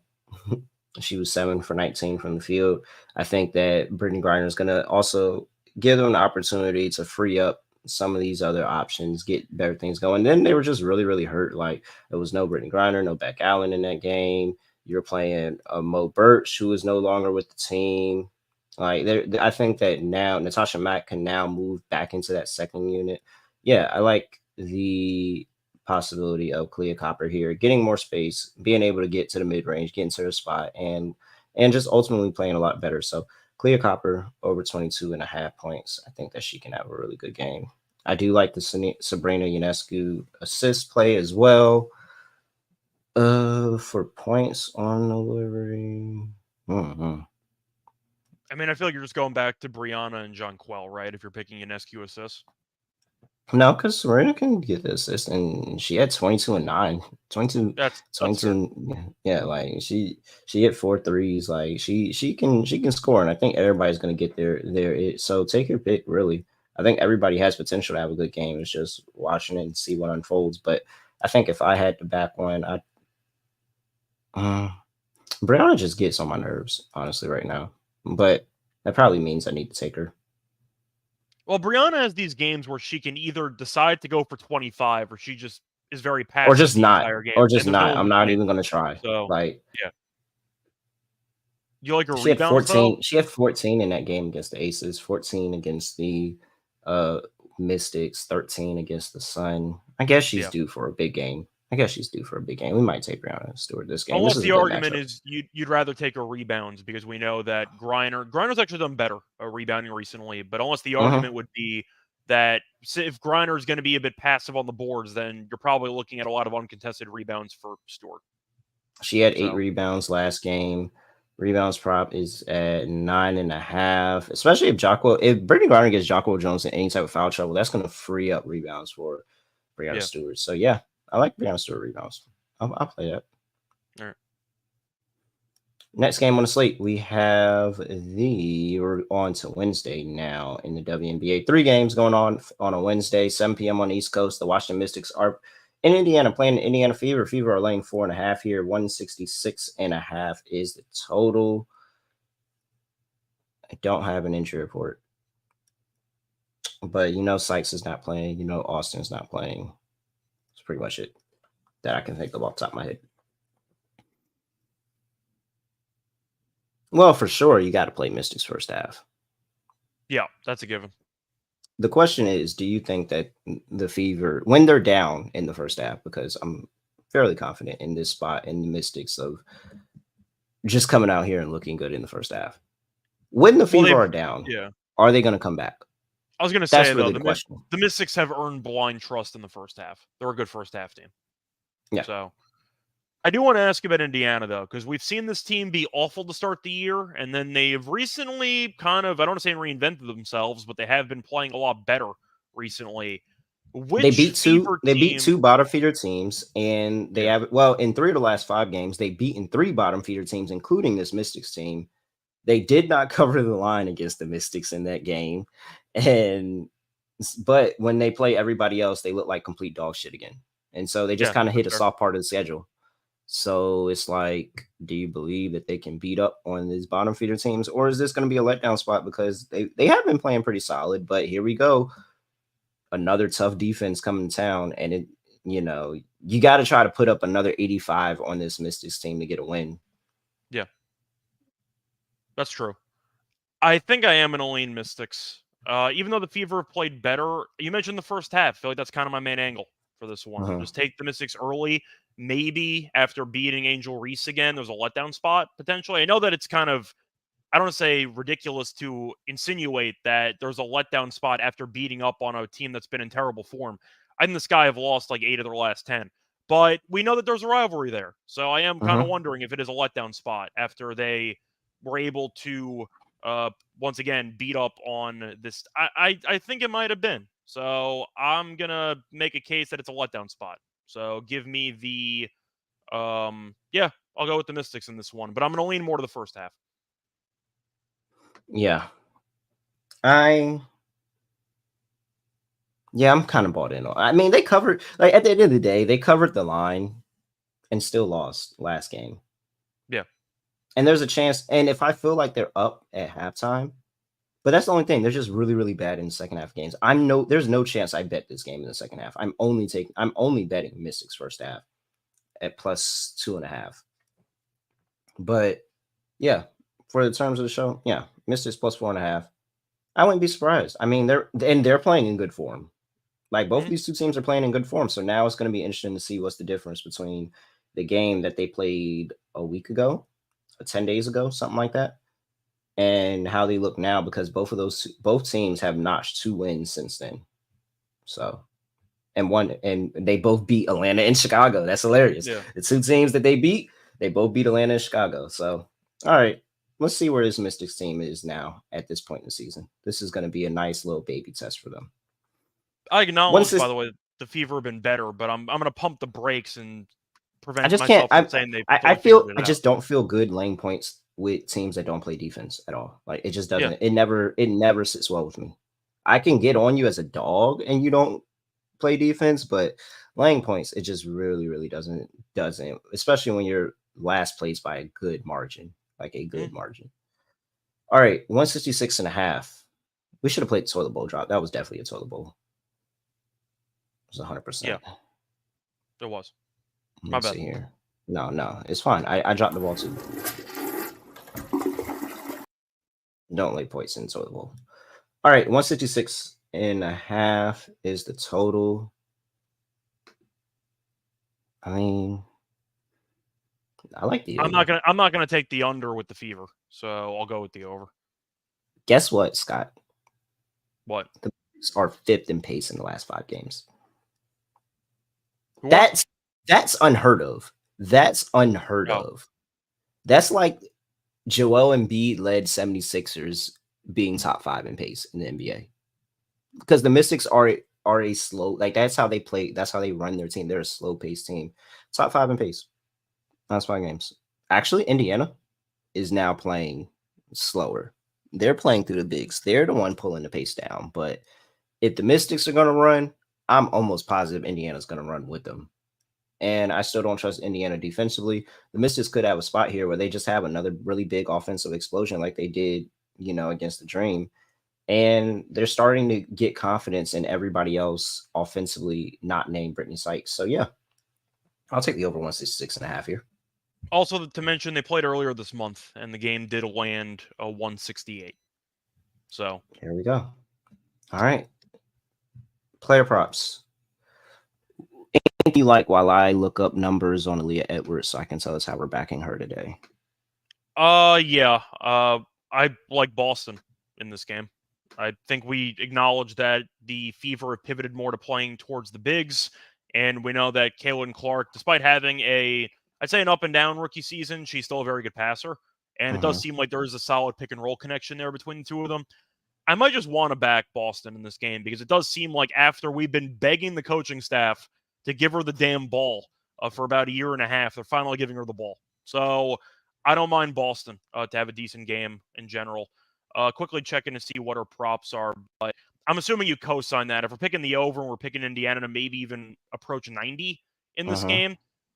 She was 7 for 19 from the field. I think that Brittany Griner is going to also give them the opportunity to free up some of these other options, get better things going. Then they were just really, really hurt. Like there was no Brittany Griner, no Beck Allen in that game. You're playing Mo Birch, who is no longer with the team. Like I think that now Natasha Mack can now move back into that second unit. Yeah, I like the possibility of Clea Copper here, getting more space, being able to get to the mid range, getting to her spot, and just ultimately playing a lot better. So Clea Copper over 22.5 points. I think that she can have a really good game. I do like the Sabrina Ionescu assist play as well. For points on delivery. I mean, I feel like you're just going back to Brianna and Jonquel, right? If you're picking an SQ assist. No, because Serena can get the assist, and she had 22 and 9. 22, That's 22. Yeah, like she hit 4 threes. Like she can score, and I think everybody's gonna get there. So take your pick, really. I think everybody has potential to have a good game. It's just watching it and see what unfolds. But I think if I had to back one, Brianna just gets on my nerves, honestly, right now. But that probably means I need to take her. Well, Brianna has these games where she can either decide to go for 25 or she just is very passive Or just the not. entire game. Or just And there's no not. in I'm not between. even gonna try. So Like yeah. You like her she had rebounds 14. though? She had 14 in that game against the Aces, 14 against the Mystics, 13 against the Sun. I guess she's due for a big game. We might take Brianna Stewart this game. Almost This is the a good argument matchup. is you'd rather take her rebounds because we know that Griner's actually done better rebounding recently, but almost the argument would be that if Griner is going to be a bit passive on the boards, then you're probably looking at a lot of uncontested rebounds for Stewart. She had 8 rebounds last game. Rebounds prop is at 9.5. Especially if Brittany Griner gets Jocko Jones in any type of foul trouble, that's going to free up rebounds for Brianna Stewart. So yeah, I like Brianna Stewart rebounds. I'll play that. All right. Next game on the slate, we're on to Wednesday now in the WNBA. 3 games going on a Wednesday, 7 p.m. on the East Coast. The Washington Mystics are in Indiana playing the Indiana Fever. Fever are laying 4.5 here. 166.5 is the total. I don't have an injury report, but Sykes is not playing. Austin's not playing. That's pretty much it that I can think of off the top of my head. Well, for sure, you got to play Mystics first half. Yeah, that's a given. The question is, do you think that the Fever, when they're down in the first half, because I'm fairly confident in this spot in the Mystics of just coming out here and looking good in the first half, when the Fever are down, are they going to come back? I was going to say, though, the Mystics have earned blind trust in the first half. They're a good first half team. Yeah. So I do want to ask about Indiana, though, because we've seen this team be awful to start the year, and then they've recently kind of, I don't want to say reinvented themselves, but they have been playing a lot better recently. They beat two bottom feeder teams, and they have, in 3 of the last 5 games, they've beaten 3 bottom feeder teams, including this Mystics team. They did not cover the line against the Mystics in that game, but when they play everybody else, they look like complete dog shit again. And so they just kind of hit a soft part of the schedule. So it's like, do you believe that they can beat up on these bottom feeder teams, or is this going to be a letdown spot because they have been playing pretty solid, but here we go. Another tough defense coming to town, and you got to try to put up another 85 on this Mystics team to get a win. Yeah. That's true. I think I am going to lean Mystics. Even though the Fever have played better, you mentioned the first half. I feel like that's kind of my main angle for this one. Just take the Mystics early. Maybe after beating Angel Reese again, there's a letdown spot potentially. I know that it's kind of, I don't want to say ridiculous to insinuate that there's a letdown spot after beating up on a team that's been in terrible form. I think the Sky have lost like 8 of their last 10. But we know that there's a rivalry there. So I am kind of wondering if it is a letdown spot after they were able to once again beat up on this. I think it might have been. So I'm going to make a case that it's a letdown spot. So give me the, I'll go with the Mystics in this one, but I'm going to lean more to the first half. Yeah. I'm kind of bought in. I mean, they covered, like, at the end of the day, they covered the line and still lost last game. Yeah. And there's a chance, and if I feel like they're up at halftime, But that's the only thing. They're just really, really bad in the second half games. There's no chance I bet this game in the second half. I'm only betting Mystics first half at plus 2.5. But yeah, for the terms of the show, yeah, Mystics plus 4.5. I wouldn't be surprised. I mean, they're playing in good form. Like both of these two teams are playing in good form. So now it's going to be interesting to see what's the difference between the game that they played a week ago, 10 days ago, something like that, and how they look now, because both teams have notched 2 wins since then. So, and they both beat Atlanta and Chicago. That's hilarious. Yeah. The 2 teams that they both beat Atlanta and Chicago. So, all right, let's see where this Mystics team is now at this point in the season. This is going to be a nice little baby test for them. I acknowledge, by the way, the Fever have been better, but I'm going to pump the brakes and prevent myself from saying they've I just don't feel good laying points with teams that don't play defense at all. Like it just doesn't. Yeah. It never sits well with me. I can get on you as a dog and you don't play defense, but laying points, it just really, really doesn't. Especially when you're last placed by a good margin, like a good margin. All right, 166.5. We should have played toilet bowl drop. That was definitely a toilet bowl. It was 100%. Yeah, there was. My bad. Here. No, it's fine. I dropped the ball too. Don't lay points in toilet bowl. All right, 166.5 is the total. I mean, I like the over. I'm not gonna take the under with the Fever, so I'll go with the over. Guess what, Scott? What? The Bucks are 5th in pace in the last 5 games. What? That's unheard of. That's unheard of. That's like Joel Embiid led 76ers being top 5 in pace in the NBA. Because the Mystics are a slow, like that's how they play, that's how they run their team. They're a slow paced team. Top 5 in pace. Last 5 games. Actually, Indiana is now playing slower. They're playing through the bigs. They're the one pulling the pace down. But if the Mystics are going to run, I'm almost positive Indiana's going to run with them. And I still don't trust Indiana defensively. The Mystics could have a spot here where they just have another really big offensive explosion like they did, against the Dream. And they're starting to get confidence in everybody else offensively, not named Brittany Sykes. So, yeah, I'll take the over 166.5 here. Also, to mention, they played earlier this month, and the game did land a 168. So here we go. All right. Player props. Anything you like while I look up numbers on Aaliyah Edwards so I can tell us how we're backing her today? Yeah. I like Boston in this game. I think we acknowledge that the Fever have pivoted more to playing towards the bigs, and we know that Caitlin Clark, despite having I'd say an up and down rookie season, she's still a very good passer, and it does seem like there is a solid pick and roll connection there between the two of them. I might just want to back Boston in this game because it does seem like after we've been begging the coaching staff to give her the damn ball for about a year and a half, they're finally giving her the ball. So I don't mind Boston to have a decent game in general. Quickly checking to see what her props are, but I'm assuming you co-sign that. If we're picking the over and we're picking Indiana to maybe even approach 90 in this game,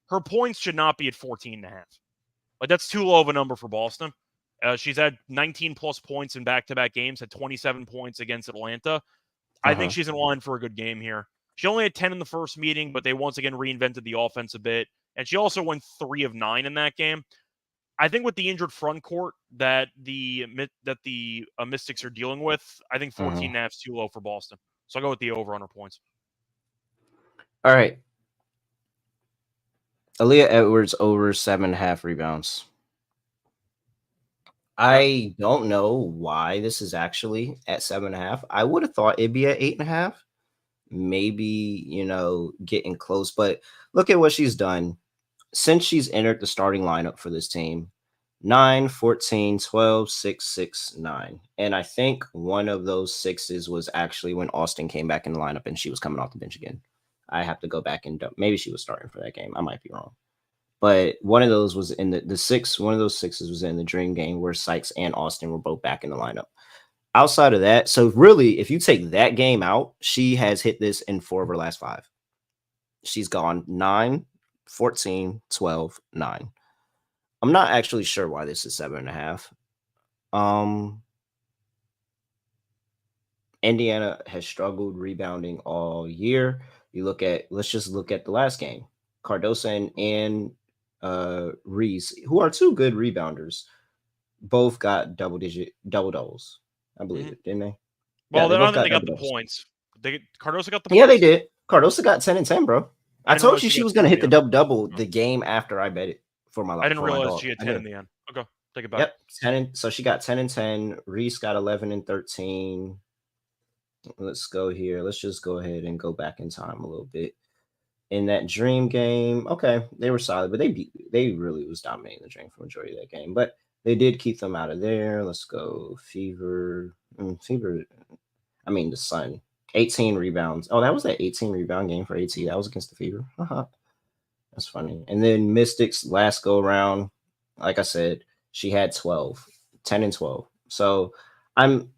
her points should not be at 14.5. Like that's too low of a number for Boston. She's had 19 plus points in back-to-back games, had 27 points against Atlanta. I think she's in line for a good game here. She only had 10 in the first meeting, but they once again reinvented the offense a bit. And she also went 3 of 9 in that game. I think with the injured front court that the Mystics are dealing with, I think 14.5 is too low for Boston. So I'll go with the over on her points. All right. Aaliyah Edwards over 7.5 rebounds. I don't know why this is actually at 7.5. I would have thought it'd be at 8.5. Maybe, getting close. But look at what she's done since she's entered the starting lineup for this team. 9, 14, 12, 6, 6, 9. And I think one of those 6s was actually when Austin came back in the lineup and she was coming off the bench again. I have to go back and maybe she was starting for that game. I might be wrong. But one of those was in the 6. One of those 6s was in the Dream game where Sykes and Austin were both back in the lineup. Outside of that, so really, if you take that game out, she has hit this in 4 of her last 5. She's gone 9, 14, 12, 9. I'm not actually sure why this is 7.5. Indiana has struggled rebounding all year. Let's just look at the last game. Cardoso and Reese, who are two good rebounders, both got double doubles. I believe it, didn't they? Well, they I both don't think they got the double-doubles. points. Cardoso got the Yeah, points? they did. Cardoso got 10 and 10, bro. I didn't told realize you she she got was 10 gonna in hit the the end. double the game after I bet it for my I didn't for my realize dog. she had I 10 did. in the end. Okay, take it back. Yep, 10 and, so she got 10 and 10. Reese got 11 and 13. Let's go here. Let's just go ahead and go back in time a little bit. In that Dream game, okay, they were solid, but they really was dominating the Dream for majority of that game. But they did keep them out of there. Let's go Fever. I mean the Sun. 18 rebounds. Oh, that was that 18 rebound game for AT. That was against the Fever. That's funny. And then Mystics last go around, like I said, she had 12, 10 and 12. So I don't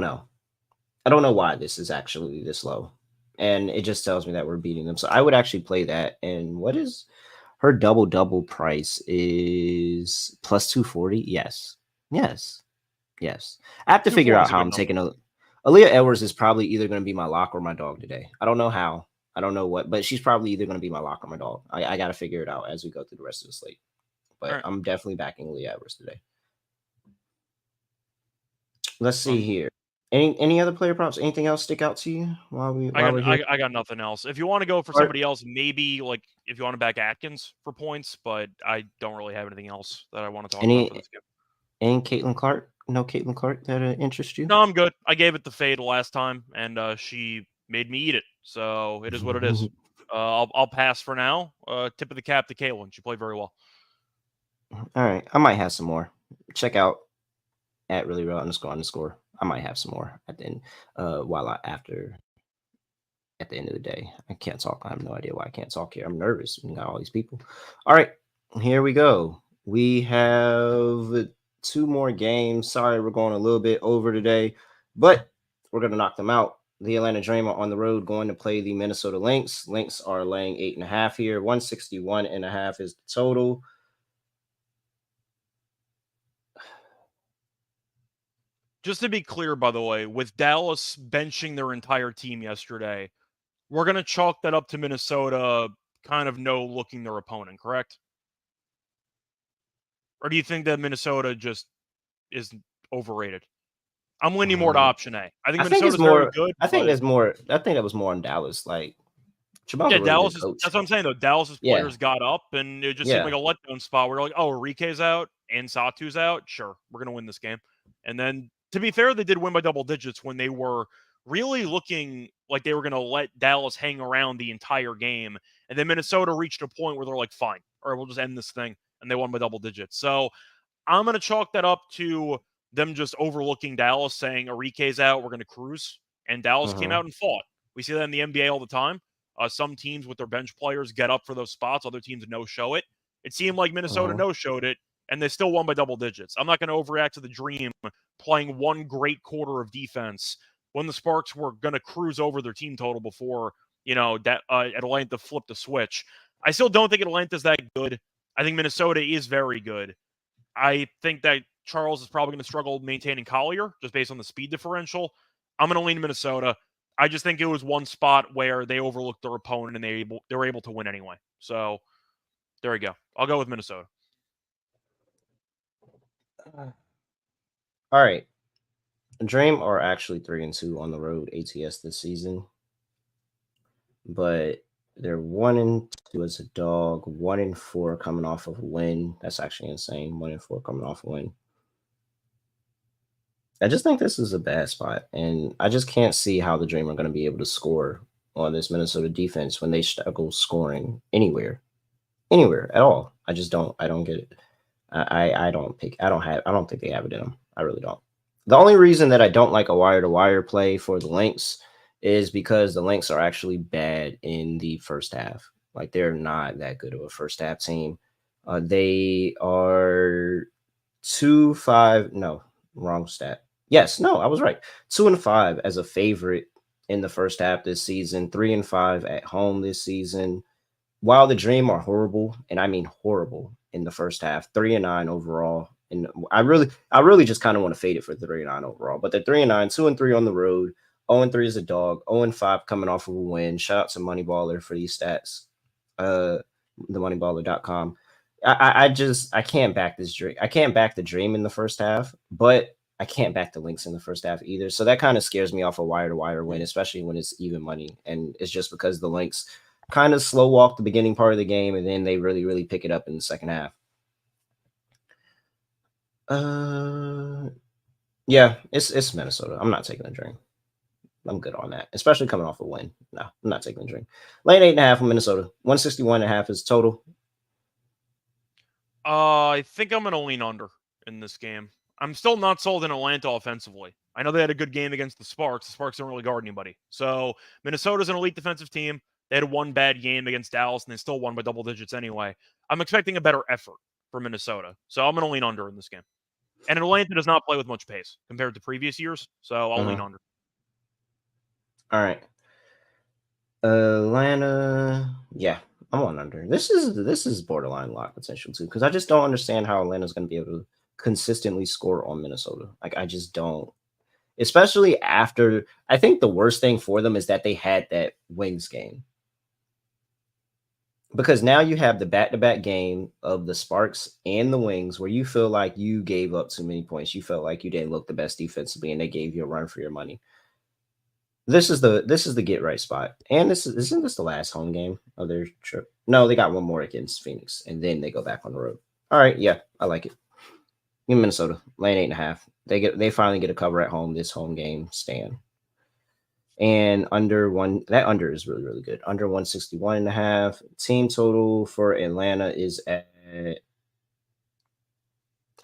know. I don't know why this is actually this low. And it just tells me that we're beating them. So I would actually play that. And what is her double price is plus 240? Yes. I have to figure 240 out is a how good I'm number. taking Aaliyah Edwards is probably either going to be my lock or my dog today. I don't know how. I don't know what, but she's probably either going to be my lock or my dog. I got to figure it out as we go through the rest of the slate. But Right. I'm definitely backing Aaliyah Edwards today. Let's see here. Any other player props? Anything else stick out to you while we're here? I got nothing else. If you want to go for somebody else, maybe like if you want to back Atkins for points, but I don't really have anything else that I want to talk about for this game. And Caitlin Clark? No Caitlin Clark that interests you? No, I'm good. I gave it the fade last time, and she made me eat it. So it is what it is. I'll pass for now. Tip of the cap to Caitlin. She played very well. All right. I might have some more. Check out at really real __. I might have some more at the end at the end of the day. I can't talk. I have no idea why I can't talk here. I'm nervous. We got all these people. All right. Here we go. We have 2 more games. Sorry, we're going a little bit over today, but we're going to knock them out. The Atlanta Dream are on the road going to play the Minnesota Lynx. Lynx are laying 8.5 here. 161.5 is the total. Just to be clear, by the way, with Dallas benching their entire team yesterday, we're going to chalk that up to Minnesota kind of no-looking their opponent, correct? Or do you think that Minnesota just is overrated? I'm leaning more to option A. I think Minnesota's very good. I think that was more on Dallas. Like, yeah, Dallas is, that's what I'm saying, though. Dallas's players got up, and it just seemed like a letdown spot where like, oh, Enrique's out and Satu's out. Sure, we're going to win this game. And then, to be fair, they did win by double digits when they were really looking like they were going to let Dallas hang around the entire game. And then Minnesota reached a point where they're like, fine, or we'll just end this thing. And they won by double digits. So I'm going to chalk that up to them just overlooking Dallas, saying Enrique's out, we're going to cruise. And Dallas came out and fought. We see that in the NBA all the time. Some teams with their bench players get up for those spots. Other teams no-show it. It seemed like Minnesota no-showed it, and they still won by double digits. I'm not going to overreact to the Dream playing one great quarter of defense when the Sparks were going to cruise over their team total before, Atlanta flipped the switch. I still don't think Atlanta's that good. I think Minnesota is very good. I think that Charles is probably going to struggle maintaining Collier just based on the speed differential. I'm going to lean Minnesota. I just think it was one spot where they overlooked their opponent and they were able to win anyway. So there we go. I'll go with Minnesota. All right. Dream are actually 3-2 on the road ATS this season, but they're 1-2 as a dog, 1-4 coming off of a win. That's actually insane. 1-4 coming off a win. I just think this is a bad spot, and I just can't see how the Dream are going to be able to score on this Minnesota defense when they struggle scoring anywhere at all. I just don't. I don't get it. I don't think they have it in them. I really don't. The only reason that I don't like a wire-to-wire play for the Lynx is because the Lynx are actually bad in the first half. Like, they're not that good of a first half team. They are 2-5. No, wrong stat. Yes, no, I was right. 2-5 as a favorite in the first half this season. 3-5 at home this season. While the Dream are horrible, and I mean horrible in the first half, 3-9 overall And I really just kind of want to fade it for 3-9 overall. But they're 3-9, 2-3 on the road. 0-3 is a dog. 0-5 coming off of a win. Shout out to Moneyballer for these stats. Themoneyballer.com. I can't back this dream. I can't back the dream in the first half, but I can't back the Lynx in the first half either. So that kind of scares me off a wire-to-wire win, especially when it's even money. And it's just because the Lynx kind of slow walk the beginning part of the game, and then they really, really pick it up in the second half. Yeah, it's Minnesota. I'm not taking the dream. I'm good on that, especially coming off a win. No, I'm not taking the dream. Lane 8.5 from Minnesota. 161.5 is total. I think I'm going to lean under in this game. I'm still not sold in Atlanta offensively. I know they had a good game against the Sparks. The Sparks don't really guard anybody. So Minnesota's an elite defensive team. They had one bad game against Dallas, and they still won by double digits anyway. I'm expecting a better effort for Minnesota. So I'm going to lean under in this game. And Atlanta does not play with much pace compared to previous years. So I'll lean under. All right. Atlanta. Yeah, I'm on under. This is borderline lock potential too, because I just don't understand how Atlanta's going to be able to consistently score on Minnesota. Like, I just don't. Especially after, I think the worst thing for them is that they had that Wings game. Because now you have the back-to-back game of the Sparks and the Wings where you feel like you gave up too many points. You felt like you didn't look the best defensively, and they gave you a run for your money. This is the get right spot. And isn't this the last home game of their trip? No, they got one more against Phoenix, and then they go back on the road. All right, yeah, I like it. In Minnesota, lane 8.5. They finally get a cover at home this home game stand. And that under is really, really good. Under 161.5. Team total for Atlanta is at,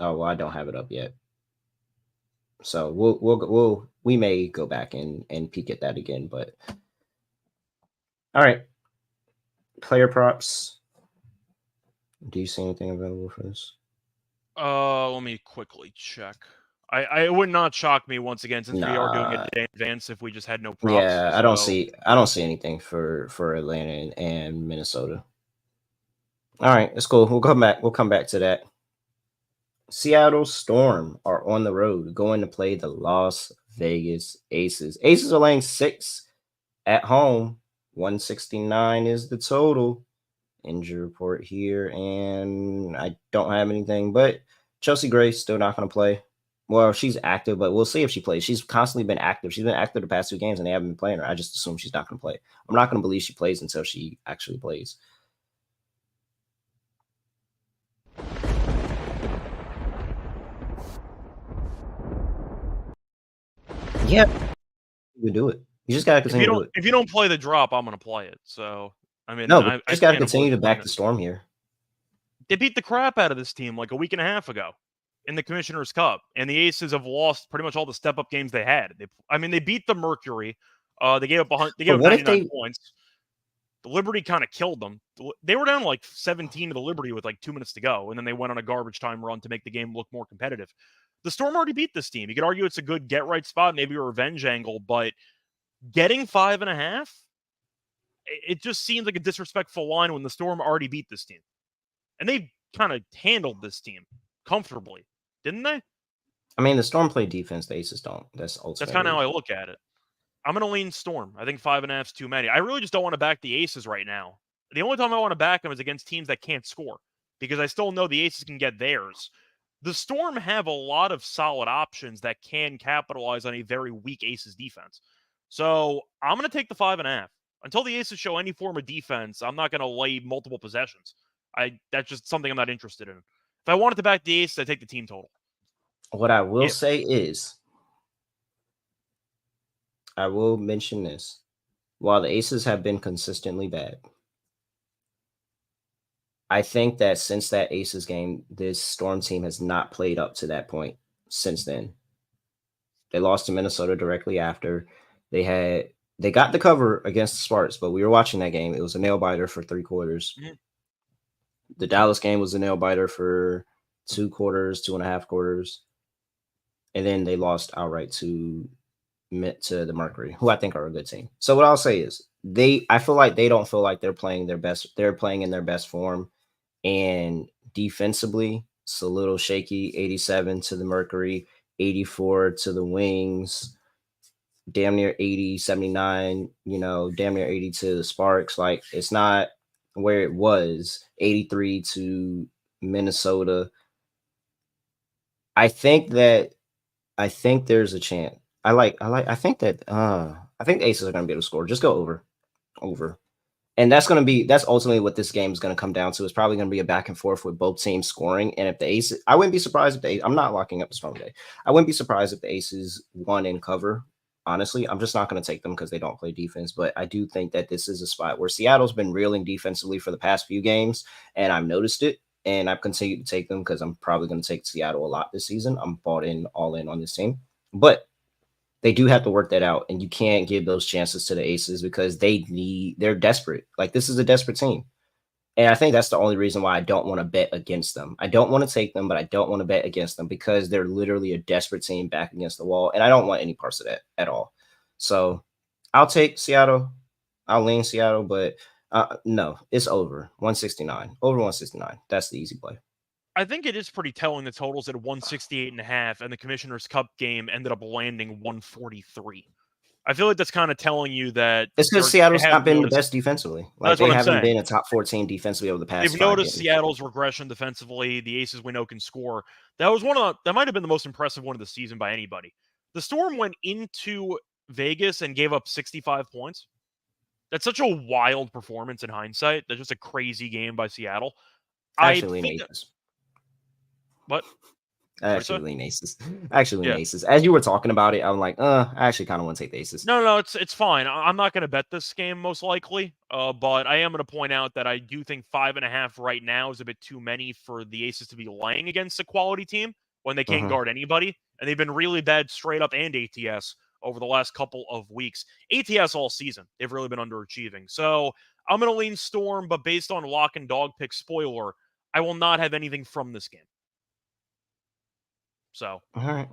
oh well, I don't have it up yet. So we may go back and peek at that again, but all right. Player props. Do you see anything available for this? Let me quickly check. It would not shock me once again, since we are doing it in advance, if we just had no props. Yeah, I don't see anything for Atlanta and Minnesota. All right, it's cool. We'll come back to that. Seattle Storm are on the road going to play the Las Vegas Aces. Aces are laying 6 at home. 169 is the total. Injury report here, and I don't have anything, but Chelsea Gray's still not going to play. Well, she's active, but we'll see if she plays. She's constantly been active. She's been active the past 2 games, and they haven't been playing her. I just assume she's not going to play. I'm not going to believe she plays until she actually plays. Yeah, you do it. You just got to continue to do it. If you don't play the drop, I'm going to play it. So, I mean, no, I just got to continue to back the Storm here. They beat the crap out of this team like a week and a half ago in the Commissioner's Cup, and the Aces have lost pretty much all the step-up games they had. They beat the Mercury. They gave up 99 points. The Liberty kind of killed them. They were down like 17 to the Liberty with like 2 minutes to go, and then they went on a garbage time run to make the game look more competitive. The Storm already beat this team. You could argue it's a good get-right spot, maybe a revenge angle, but getting 5.5, it just seems like a disrespectful line when the Storm already beat this team. And they kind of handled this team comfortably, didn't they? I mean, the Storm play defense, the Aces don't. That's kind of how I look at it. I'm going to lean Storm. I think 5.5 is too many. I really just don't want to back the Aces right now. The only time I want to back them is against teams that can't score, because I still know the Aces can get theirs. The Storm have a lot of solid options that can capitalize on a very weak Aces defense. So I'm going to take the 5.5. Until the Aces show any form of defense, I'm not going to lay multiple possessions. That's just something I'm not interested in. If I wanted to back the Aces, I take the team total. What I will say is, I will mention this. While the Aces have been consistently bad, I think that since that Aces game, this Storm team has not played up to that point since then. They lost to Minnesota directly after. They got the cover against the Sparks, but we were watching that game. It was a nail biter for 3 quarters. Mm-hmm. The Dallas game was a nail biter for 2 quarters, 2.5 quarters. And then they lost outright to the Mercury, who I think are a good team. So what I'll say is I feel like they don't feel like they're playing their best. They're playing in their best form and defensively. It's a little shaky. 87 to the Mercury, 84 to the Wings, damn near 80, 79, damn near 80 to the Sparks. Like, it's not where it was. 83 to Minnesota. I think there's a chance. I think the Aces are gonna be able to score. Just go over. And that's ultimately what this game is going to come down to. It's probably going to be a back and forth with both teams scoring. And if the Aces, I wouldn't be surprised if I'm not locking up a strong day. I wouldn't be surprised if the Aces won in cover. Honestly, I'm just not going to take them because they don't play defense. But I do think that this is a spot where Seattle's been reeling defensively for the past few games, and I've noticed it. And I've continued to take them because I'm probably going to take Seattle a lot this season. I'm all in on this team. But they do have to work that out, and you can't give those chances to the Aces because they're desperate. Like, this is a desperate team. And I think that's the only reason why I don't want to bet against them. I don't want to take them, but I don't want to bet against them because they're literally a desperate team back against the wall, and I don't want any parts of that at all. So I'll take Seattle. I'll lean Seattle, but no, it's over 169. Over 169. That's the easy play. I think it is pretty telling the totals at 168.5, and the Commissioner's Cup game ended up landing 143. I feel like that's kind of telling you that it's because Seattle's not been the best defensively. Like, they haven't been a top 14 defensively over the past. They've noticed Seattle's regression defensively. The Aces we know can score. That might have been the most impressive one of the season by anybody. The Storm went into Vegas and gave up 65 points. That's such a wild performance in hindsight. That's just a crazy game by Seattle. Actually, What? I actually lean Aces. Aces. As you were talking about it, I'm like, I actually kind of want to take the Aces. No, it's fine. I'm not going to bet this game most likely, but I am going to point out that I do think 5.5 right now is a bit too many for the Aces to be laying against a quality team when they can't guard anybody, and they've been really bad straight up and ATS over the last couple of weeks. ATS all season, they've really been underachieving. So I'm going to lean Storm, but based on lock and dog pick spoiler, I will not have anything from this game. So all right,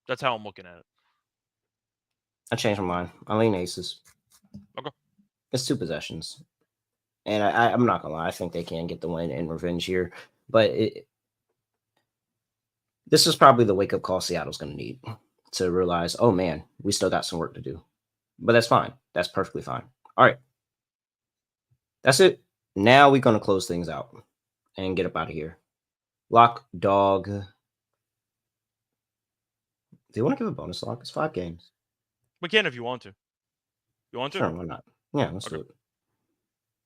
that's how I'm looking at it. I changed my mind. I lean Aces. Okay. It's 2 possessions. And I'm not going to lie. I think they can get the win in revenge here. But this is probably the wake-up call Seattle's going to need to realize, oh, man, we still got some work to do. But that's fine. That's perfectly fine. All right. That's it. Now we're going to close things out and get up out of here. Lock, dog. Do you want to give a bonus lock? It's 5 games. We can if you want to. You want to? Sure, why not? Yeah, let's do it.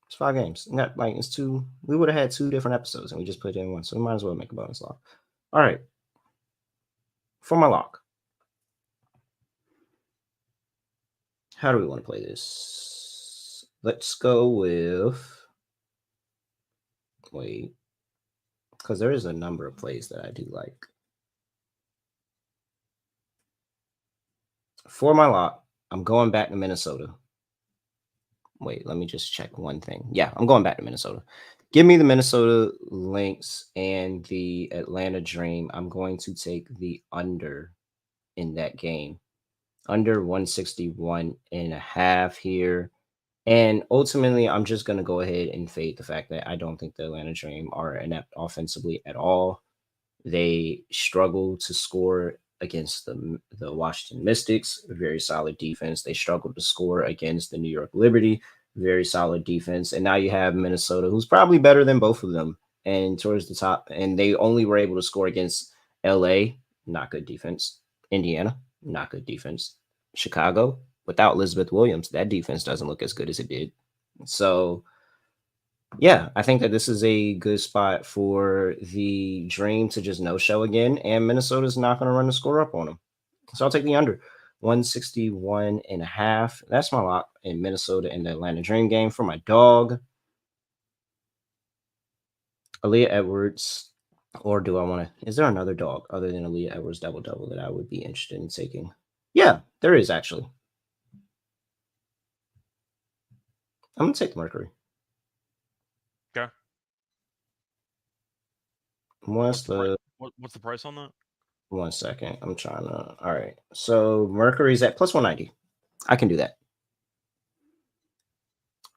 It's 5 games. It's 2. We would have had 2 different episodes and we just put it in one. So we might as well make a bonus lock. All right. For my lock. How do we want to play this? Let's go with. Wait. Because there is a number of plays that I do like. For my lock, I'm going back to Minnesota. Wait, let me just check one thing. Yeah, I'm going back to Minnesota. Give me the Minnesota Lynx and the Atlanta Dream. I'm going to take the under in that game. Under 161.5 here. And ultimately, I'm just going to go ahead and fade the fact that I don't think the Atlanta Dream are inept offensively at all. They struggle to score against the Washington Mystics, very solid defense. They struggled to score against the New York Liberty, very solid defense. And now you have Minnesota, who's probably better than both of them and towards the top. And they only were able to score against LA, not good defense. Indiana, not good defense. Chicago, without Elizabeth Williams, that defense doesn't look as good as it did. So, yeah, I think that this is a good spot for the Dream to just no-show again, and Minnesota's not going to run the score up on them. So I'll take the under 161.5. That's my lock in Minnesota in the Atlanta Dream game. For my dog, Aaliyah Edwards, or do I want to? Is there another dog other than Aaliyah Edwards double-double that I would be interested in taking? Yeah, there is actually. I'm going to take the Mercury. Okay. What's the price on that? 1 second. I'm trying to. All right. So Mercury's at plus 190. I can do that.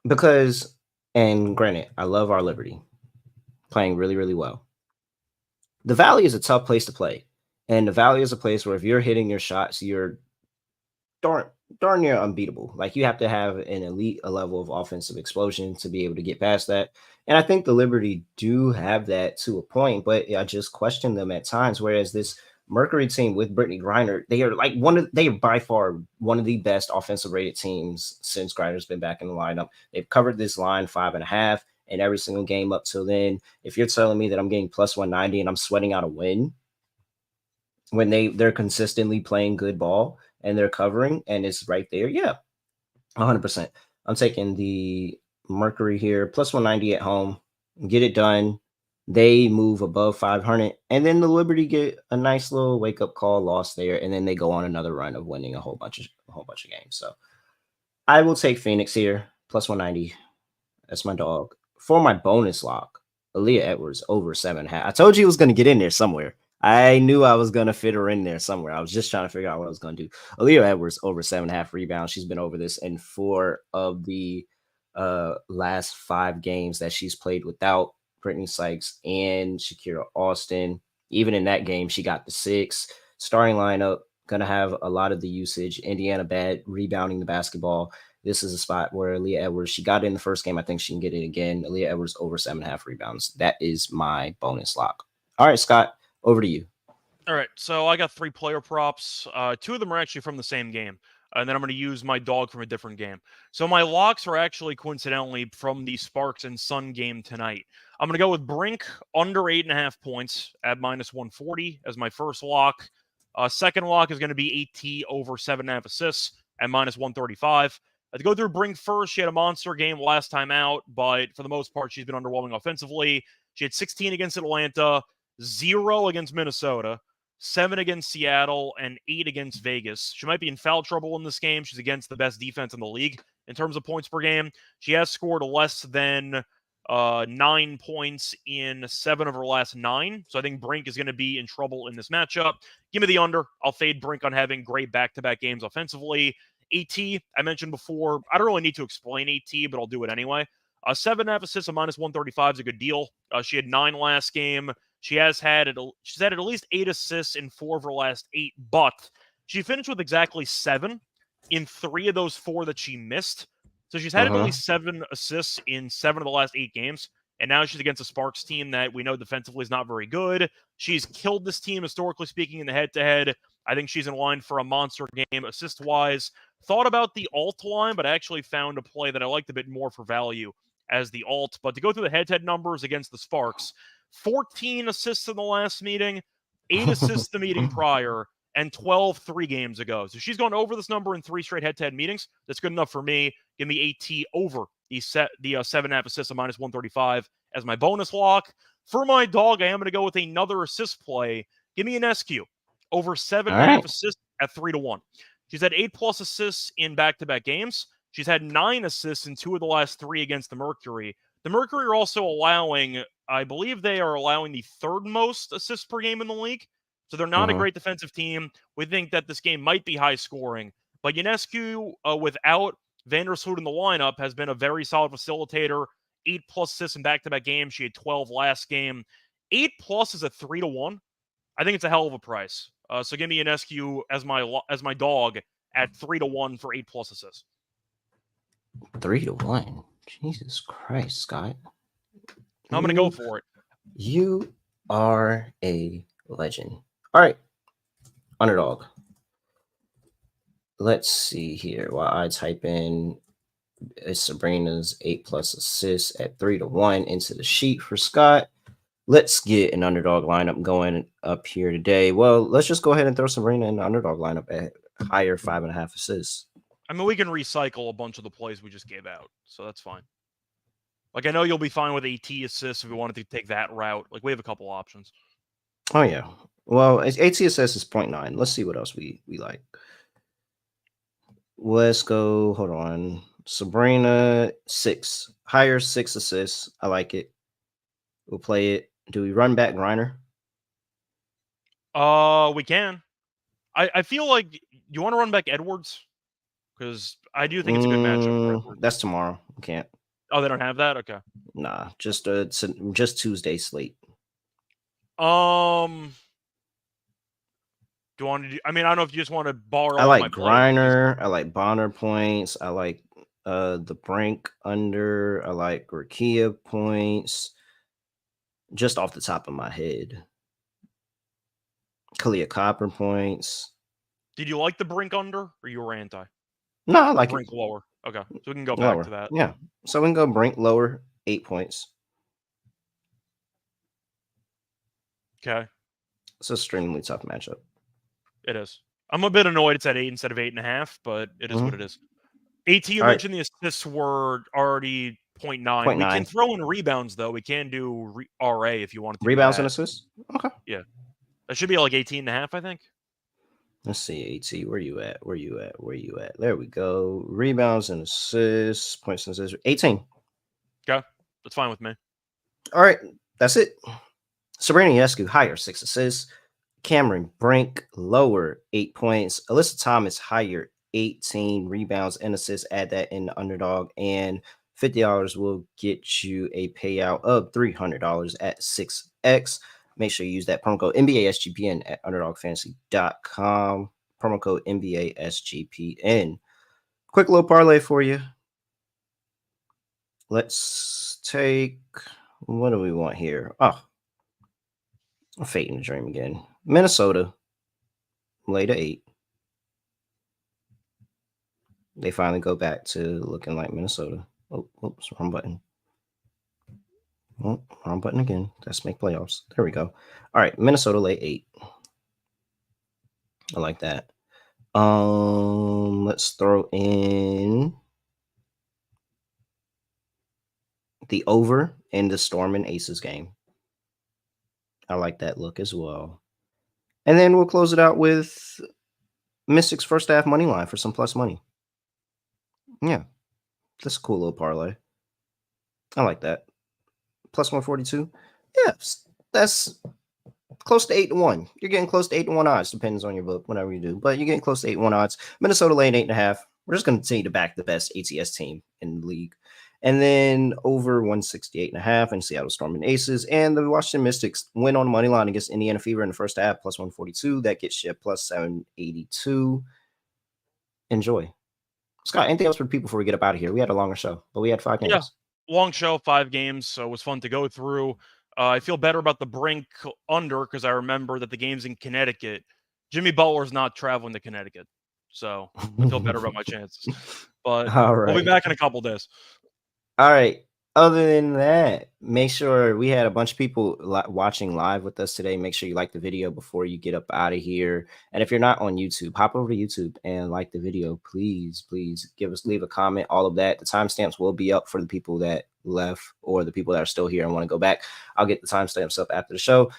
Because, and granted, I love our Liberty playing really, really well. the Valley is a tough place to play. And the Valley is a place where if you're hitting your shots, you're darn near unbeatable. Like you have to have an elite a level of offensive explosion to be able to get past that. And I think the Liberty do have that to a point, but I just question them at times. Whereas this Mercury team with Brittany Griner, they are like they are by far one of the best offensive rated teams since Griner's been back in the lineup. They've covered this line 5.5 in every single game up till then. If you're telling me that I'm getting plus 190 and I'm sweating out a win when they're consistently playing good ball and they're covering and it's right there, yeah, 100%. I'm taking the Mercury here, plus 190 at home, get it done. They move above 500, and then the Liberty get a nice little wake up call loss there, and then they go on another run of winning a whole bunch of games. So I will take Phoenix here, plus 190. That's my dog. For my bonus lock, Aaliyah Edwards over 7.5. I told you it was going to get in there somewhere. I knew I was going to fit her in there somewhere. I was just trying to figure out what I was going to do. Aaliyah Edwards over 7.5 rebounds. She's been over this in 4 of the last 5 games that she's played without Brittany Sykes and Shakira Austin. Even in that game, she got the 6. Starting lineup, going to have a lot of the usage. Indiana bad rebounding the basketball. This is a spot where Aaliyah Edwards, she got it in the first game. I think she can get it again. Aaliyah Edwards over 7.5 rebounds. That is my bonus lock. All right, Scott, over to you. All right, so I got 3 player props. 2 of them are actually from the same game, and then I'm going to use my dog from a different game. So my locks are actually coincidentally from the Sparks and Sun game tonight. I'm going to go with Brink under 8.5 points at minus 140 as my first lock. Second lock is going to be AT over 7.5 assists at minus 135. To go through Brink first, she had a monster game last time out, but for the most part, she's been underwhelming offensively. She had 16 against Atlanta, 0 against Minnesota, 7 against Seattle, and 8 against Vegas. She might be in foul trouble in this game. She's against the best defense in the league in terms of points per game. She has scored less than 9 points in 7 of her last 9. So I think Brink is going to be in trouble in this matchup. Give me the under. I'll fade Brink on having great back-to-back games offensively. AT, I mentioned before, I don't really need to explain AT, but I'll do it anyway. 7.5 assists at minus 135 is a good deal. She had 9 last game. She's had at least 8 assists in 4 of her last 8, but she finished with exactly 7 in 3 of those 4 that she missed. So she's had at least 7 assists in 7 of the last 8 games. And now she's against a Sparks team that we know defensively is not very good. She's killed this team, historically speaking, in the head-to-head. I think she's in line for a monster game assist-wise. Thought about the alt line, but I actually found a play that I liked a bit more for value as the alt. But to go through the head-to-head numbers against the Sparks, 14 assists in the last meeting, 8 assists the meeting prior, and 12 3 games ago. So she's gone over this number in 3 straight head-to-head meetings. That's good enough for me. Give me AT over the 7.5 assists at minus 135 as my bonus lock. For my dog, I am going to go with another assist play. Give me an SQ over 7.5 assists at 3-1. She's had 8+ assists in back-to-back games. She's had 9 assists in 2 of the last 3 against the Mercury. The Mercury are also allowing, I believe they are allowing the 3rd most assists per game in the league. So they're not a great defensive team. We think that this game might be high scoring. But Ionescu, without Vandersloot in the lineup, has been a very solid facilitator. 8+ assists in back-to-back games. She had 12 last game. 8+ is a 3-1. I think it's a hell of a price. So give me Ionescu as my dog at 3-1 for 8+ assists. 3-1. Jesus Christ, Scott. I'm going to go for it. You are a legend. All right. Underdog. Let's see here. While I type in Sabrina's 8+ assists at 3-1 into the sheet for Scott. Let's get an underdog lineup going up here today. Well, let's just go ahead and throw Sabrina in the underdog lineup at higher 5.5 assists. I mean, we can recycle a bunch of the plays we just gave out, so that's fine. Like, I know you'll be fine with AT assists if we wanted to take that route. Like, we have a couple options. Oh, yeah. Well, AT assists is 0.9. Let's see what else we like. Let's go. Hold on. Sabrina, 6. Higher 6 assists. I like it. We'll play it. Do we run back Griner? We can. I feel like you want to run back Edwards because I do think it's a good matchup. That's tomorrow. We can't. Oh, they don't have that? Okay. Nah, just Tuesday slate. Do you want to do? I mean, I don't know if you just want to borrow. I all like my plays. Griner. I like Bonner points. I like the Brink under. I like Rakia points. Just off the top of my head. Kalia Copper points. Did you like the Brink under, or you were anti? No, I like Brink it. lower. Okay, so we can go Lower. back to that. Yeah. So we can go Brink lower, 8 points. Okay, It's an extremely tough matchup. it is. I'm a bit annoyed it's at 8 instead of 8.5, but it is what it is. AT, you All right. mentioned the assists were already 0.9. We can 0.9. throw in rebounds, though. We can do RA if you wanted to Rebounds do and that. assists? Okay. Yeah. That should be like 18.5, I think. Let's see, AT. Where you at? Where you at? Where you at? There we go. Rebounds and assists. Points and assists. 18. Okay. That's fine with me. All right. That's it. Sabrina Ionescu, higher, 6 assists. Cameron Brink, lower, 8 points. Alyssa Thomas, higher, 18 rebounds and assists. Add that in the underdog. And $50 will get you a payout of $300 at 6x. Make sure you use that promo code NBA SGPN at underdogfantasy.com. Promo code NBA SGPN. Quick little parlay for you. Let's take, what do we want here? Oh, I'm fading the dream again. Minnesota, lay to 8. They finally go back to looking like Minnesota. Oh, oops, wrong button. Oh, wrong button again. Let's make playoffs. There we go. All right, Minnesota lay 8. I like that. Let's throw in the over in the Storm and Aces game. I like that look as well. And then we'll close it out with Mystics first half money line for some plus money. Yeah, that's a cool little parlay. I like that. Plus 142. Yeah, that's close to 8-1. You're getting close to 8-1 odds. Depends on your book, whatever you do. But you're getting close to 8-1 odds. Minnesota laying 8.5. We're just going to continue to back the best ATS team in the league. And then over 168.5 and Seattle Storm and Aces. And the Washington Mystics win on the money line against Indiana Fever in the first half, plus 142. That gets you plus 782. Enjoy. Scott, anything else for people before we get up out of here? We had a longer show, but we had 5 games. Yeah. Long show, 5 games, so it was fun to go through. I feel better about the Brink under because I remember that the game's in Connecticut. Jimmy Butler's not traveling to Connecticut, so I feel better about my chances. But we'll be back in a couple days. All right. Other than that, make sure we had a bunch of people watching live with us today. Make sure you like the video before you get up out of here. And if you're not on YouTube, hop over to YouTube and like the video. Please, please leave a comment, all of that. The timestamps will be up for the people that left or the people that are still here and want to go back. I'll get the timestamps up after the show.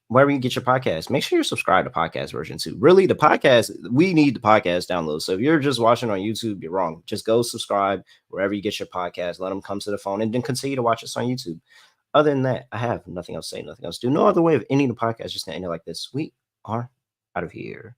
Wherever you get your podcast, make sure you're subscribed to podcast version too. Really, the podcast, we need the podcast download. So if you're just watching on YouTube, you're wrong. Just go subscribe wherever you get your podcast. Let them come to the phone and then continue to watch us on YouTube. Other than that, I have nothing else to say, nothing else to do. No other way of ending the podcast, just gonna end it like this. We are out of here.